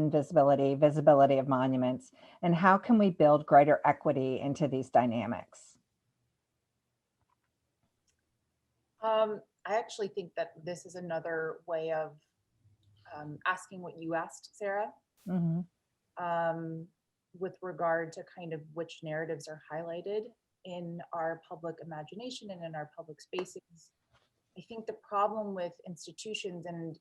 visibility of monuments? And how can we build greater equity into these dynamics? I actually think that this is another way of asking what you asked, Sarah, with regard to kind of which narratives are highlighted in our public imagination and in our public spaces. I think the problem with institutions, and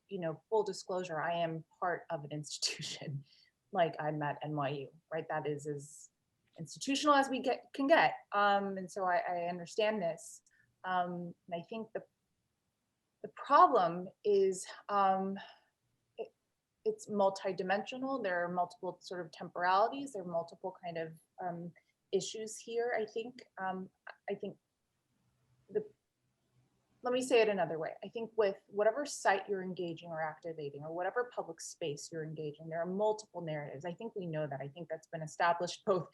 full disclosure, I am part of an institution. Like, I'm at NYU, right? That is as institutional as we can get. And so I understand this. And I think the problem is it's multidimensional. There are multiple sort of temporalities. There are multiple kind of issues here. I think let me say it another way. I think with whatever site you're engaging or activating, or whatever public space you're engaging, there are multiple narratives. I think we know that. I think that's been established both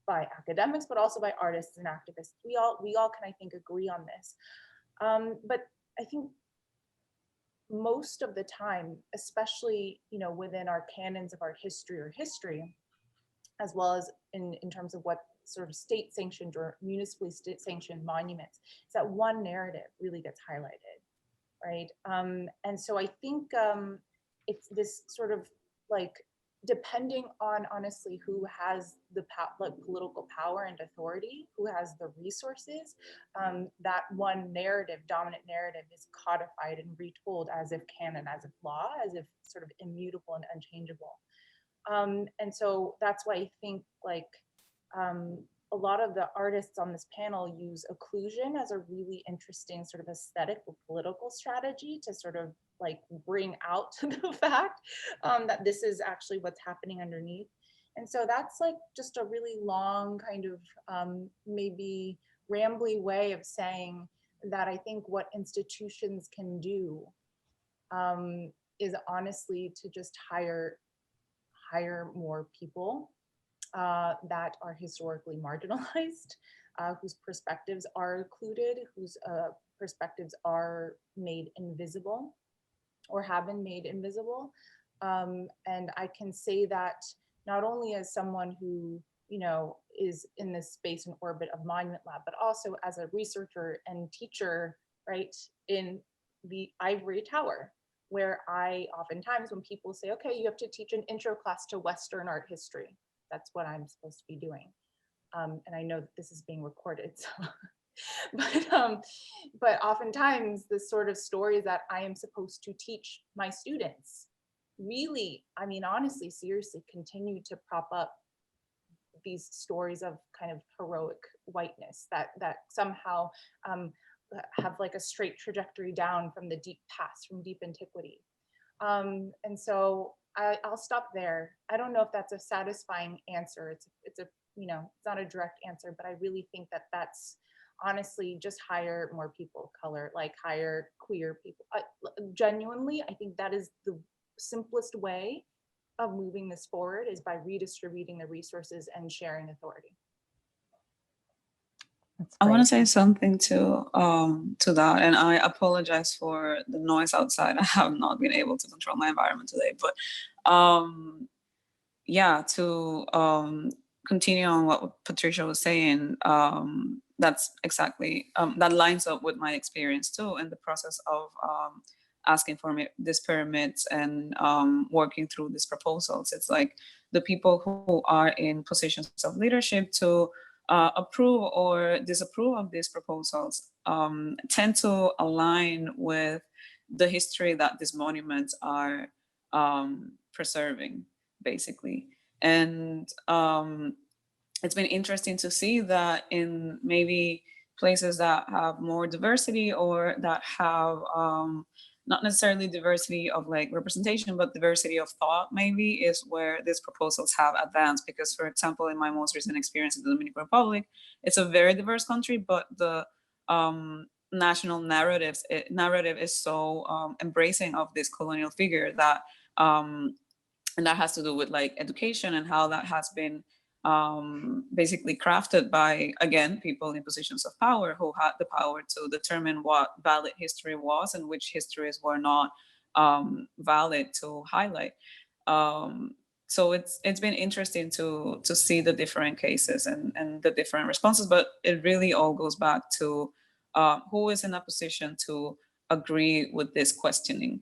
by academics, but also by artists and activists. We all can, I think, agree on this. But I think most of the time, especially within our canons of art history, as well as in terms of what sort of state-sanctioned or municipally state-sanctioned monuments, is that one narrative really gets highlighted, right? And so I think it's this sort of like, depending on honestly who has the political power and authority, who has the resources, that one narrative, dominant narrative, is codified and retold as if canon, as if law, as if sort of immutable and unchangeable. And so that's why I think like a lot of the artists on this panel use occlusion as a really interesting sort of aesthetic or political strategy to sort of like bring out the fact that this is actually what's happening underneath. And so that's like just a really long kind of maybe rambly way of saying that I think what institutions can do is honestly to just hire more people that are historically marginalized, whose perspectives are occluded, whose perspectives are made invisible or have been made invisible. And I can say that not only as someone who is in this space and orbit of Monument Lab, but also as a researcher and teacher, right, in the Ivory Tower, where I oftentimes, when people say, okay, you have to teach an intro class to Western art history, that's what I'm supposed to be doing. And I know that this is being recorded, so. But oftentimes the sort of stories that I am supposed to teach my students really, I mean, honestly, seriously, continue to prop up these stories of kind of heroic whiteness that somehow have like a straight trajectory down from the deep past, from deep antiquity. And so I'll stop there. I don't know if that's a satisfying answer. It's a it's not a direct answer, but I really think that that's honestly just hire more people of color, like hire queer people. Genuinely, I think that is the simplest way of moving this forward, is by redistributing the resources and sharing authority. I want to say something to that, and I apologize for the noise outside. I have not been able to control my environment today, but yeah, to continue on what Patricia was saying, that's exactly that lines up with my experience too in the process of asking for these permits and working through these proposals. It's like the people who are in positions of leadership to approve or disapprove of these proposals tend to align with the history that these monuments are preserving, basically. And it's been interesting to see that in maybe places that have more diversity, or that have not necessarily diversity of like representation, but diversity of thought maybe, is where these proposals have advanced. Because, for example, in my most recent experience in the Dominican Republic, it's a very diverse country, but the national narrative is so embracing of this colonial figure that, and that has to do with like education, and how that has been basically crafted by, again, people in positions of power who had the power to determine what valid history was and which histories were not valid to highlight. So it's been interesting to see the different cases and the different responses, but it really all goes back to who is in a position to agree with this questioning.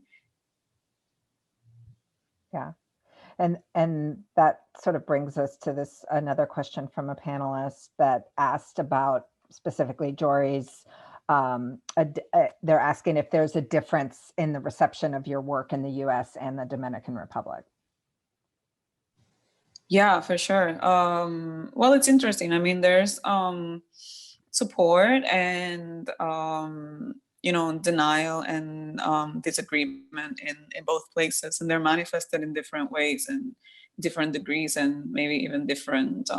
Yeah. And that sort of brings us to this another question from a panelist that asked about specifically Joiri's. They're asking if there's a difference in the reception of your work in the U.S. and the Dominican Republic. Yeah, for sure. Well, it's interesting. I mean, there's support and denial and disagreement in both places, and they're manifested in different ways and different degrees, and maybe even different.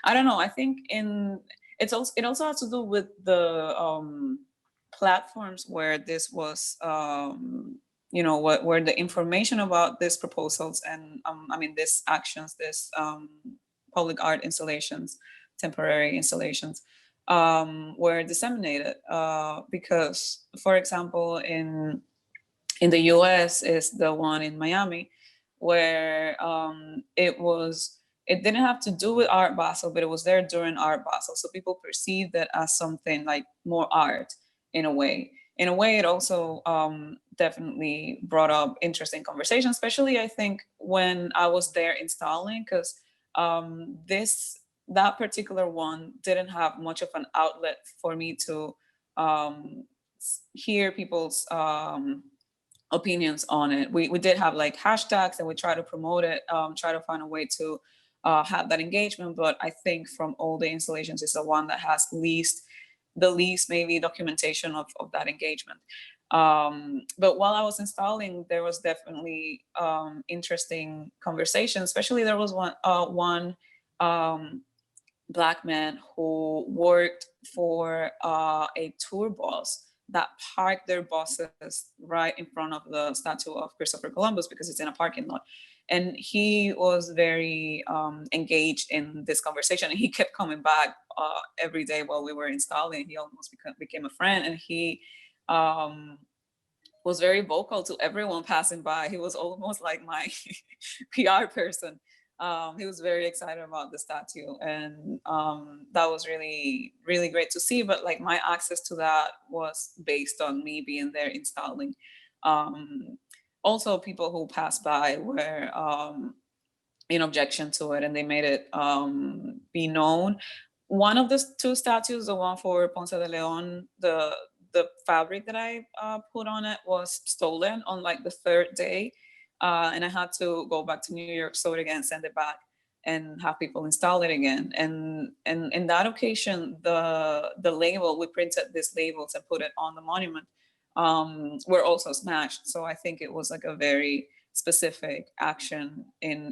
I don't know. I think it also has to do with the platforms where this was. Where the information about these proposals and these actions, this public art installations, temporary installations, were disseminated. Because, for example, in the US is the one in Miami, where it didn't have to do with Art Basel, but it was there during Art Basel. So people perceived it as something like more art in a way. In a way, it also definitely brought up interesting conversation, especially I think when I was there installing, because that particular one didn't have much of an outlet for me to hear people's opinions on it. We did have like hashtags and we try to promote it, try to find a way to have that engagement. But I think from all the installations, it's the one that has the least maybe documentation of that engagement. But while I was installing, there was definitely interesting conversation. Especially there was one Black man who worked for a tour bus that parked their buses right in front of the statue of Christopher Columbus because it's in a parking lot. And he was very engaged in this conversation, and he kept coming back every day while we were installing. He almost became a friend, and he was very vocal to everyone passing by. He was almost like my PR person. He was very excited about the statue, and that was really, really great to see. But like my access to that was based on me being there installing. Also, people who passed by were in objection to it, and they made it be known. One of the two statues, the one for Ponce de Leon, the fabric that I put on it was stolen on like the third day. And I had to go back to New York, sew it again, send it back, and have people install it again. And in that occasion, the label, we printed these labels and put it on the monument, were also smashed. So I think it was like a very specific action in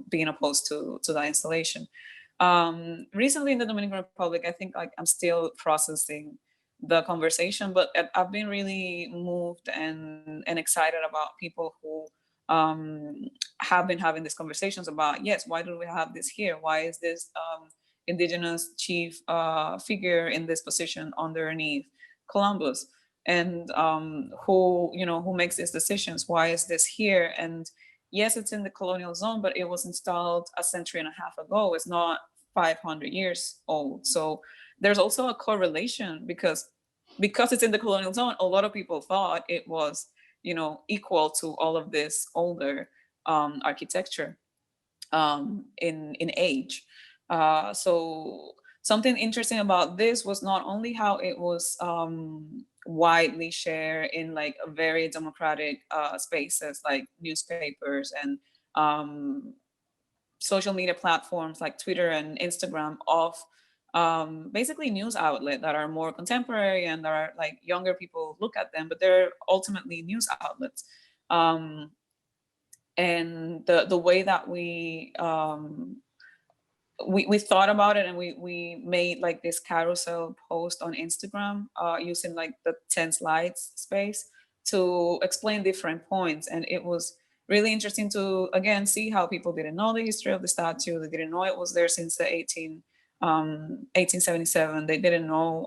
being opposed to that installation. Recently in the Dominican Republic, I think like I'm still processing the conversation, but I've been really moved and excited about people who have been having these conversations about, yes, why do we have this here? Why is this indigenous chief figure in this position underneath Columbus? And who makes these decisions? Why is this here? And yes, it's in the colonial zone, but it was installed a century and a half ago. It's not 500 years old. So there's also a correlation because it's in the colonial zone. A lot of people thought it was, equal to all of this older architecture in age. So something interesting about this was not only how it was widely shared in like a very democratic spaces like newspapers and social media platforms like Twitter and Instagram of basically news outlet that are more contemporary and that are like younger people look at them, but they're ultimately news outlets. And the way that we thought about it, and we made like this carousel post on Instagram using like the 10 slides space to explain different points. And it was really interesting to, again, see how people didn't know the history of the statue. They didn't know it was there since the 1877. They didn't know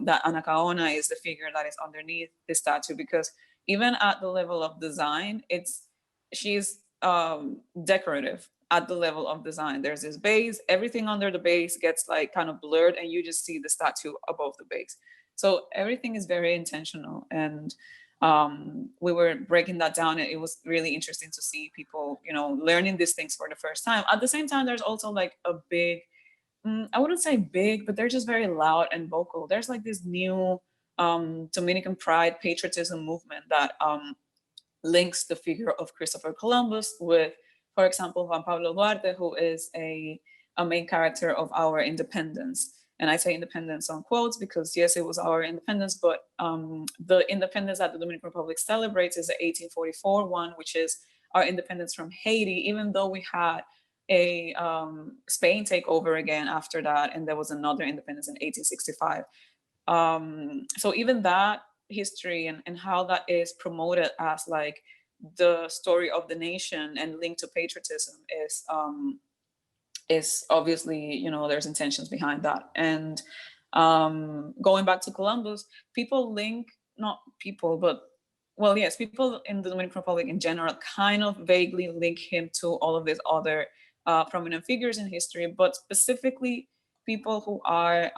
that Anacaona is the figure that is underneath the statue, because even at the level of design, she's decorative at the level of design. There's this base, everything under the base gets like kind of blurred and you just see the statue above the base. So everything is very intentional. And we were breaking that down, and it was really interesting to see people, you know, learning these things for the first time. At the same time, there's also like a big, I wouldn't say big, but they're just very loud and vocal. There's like this new Dominican pride patriotism movement that links the figure of Christopher Columbus with, for example, Juan Pablo Duarte, who is a main character of our independence. And I say independence on quotes because yes, it was our independence, but the independence that the Dominican Republic celebrates is the 1844 one, which is our independence from Haiti, even though we had a Spain take over again after that, and there was another independence in 1865. So even that history and how that is promoted as like the story of the nation and linked to patriotism is obviously, you know, there's intentions behind that. And going back to Columbus, people link, not people, but well, yes, people in the Dominican Republic in general kind of vaguely link him to all of these other prominent figures in history, but specifically people who are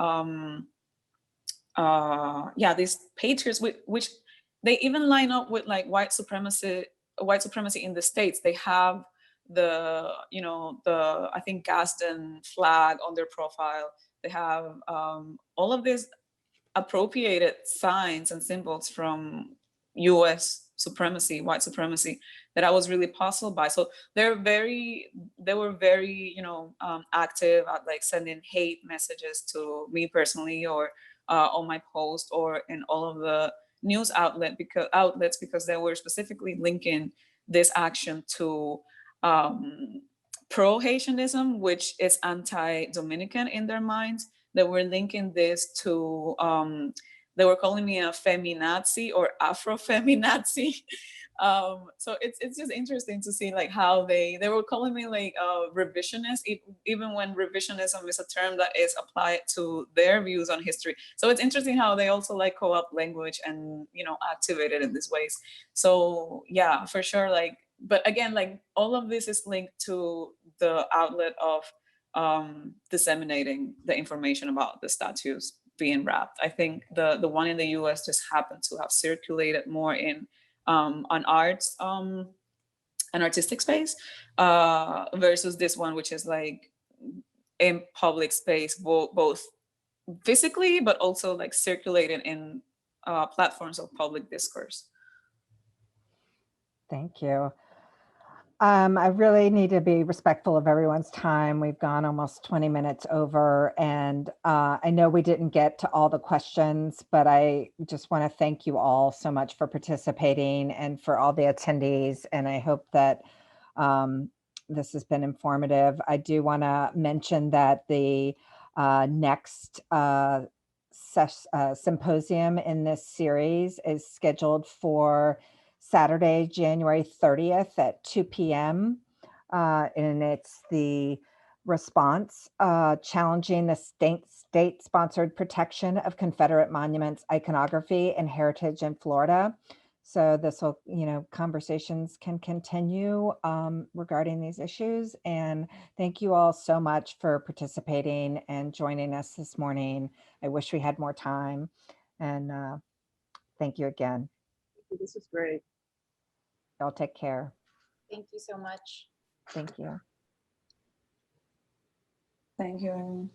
these patriots, which they even line up with like white supremacy in the States. They have the, you know, the, I think, Gadsden flag on their profile. They have all of these appropriated signs and symbols from US supremacy, white supremacy, that I was really puzzled by. So they were very, you know, active at like sending hate messages to me personally, or on my post, or in all of the news outlets, because they were specifically linking this action to pro-Haitianism, which is anti-Dominican in their minds. They were linking this to, they were calling me a feminazi or Afro-feminazi. So it's just interesting to see like how they were calling me like a revisionist, even when revisionism is a term that is applied to their views on history. So it's interesting how they also like co-opt language and, you know, activate it in these ways. So yeah, for sure. Like, but again, like all of this is linked to the outlet of disseminating the information about the statues being wrapped. I think the one in the US just happened to have circulated more in an arts, an artistic space, versus this one, which is like in public space, both physically, but also like circulating in platforms of public discourse. Thank you. I really need to be respectful of everyone's time. We've gone almost 20 minutes over, and I know we didn't get to all the questions, but I just want to thank you all so much for participating and for all the attendees. And I hope that this has been informative. I do want to mention that the next symposium in this series is scheduled for Saturday, January 30th at 2 p.m. And it's the response challenging the state-sponsored protection of Confederate monuments, iconography, and heritage in Florida. So this will, you know, conversations can continue regarding these issues. And thank you all so much for participating and joining us this morning. I wish we had more time. And thank you again. This was great. Y'all take care. Thank you so much. Thank you. Thank you.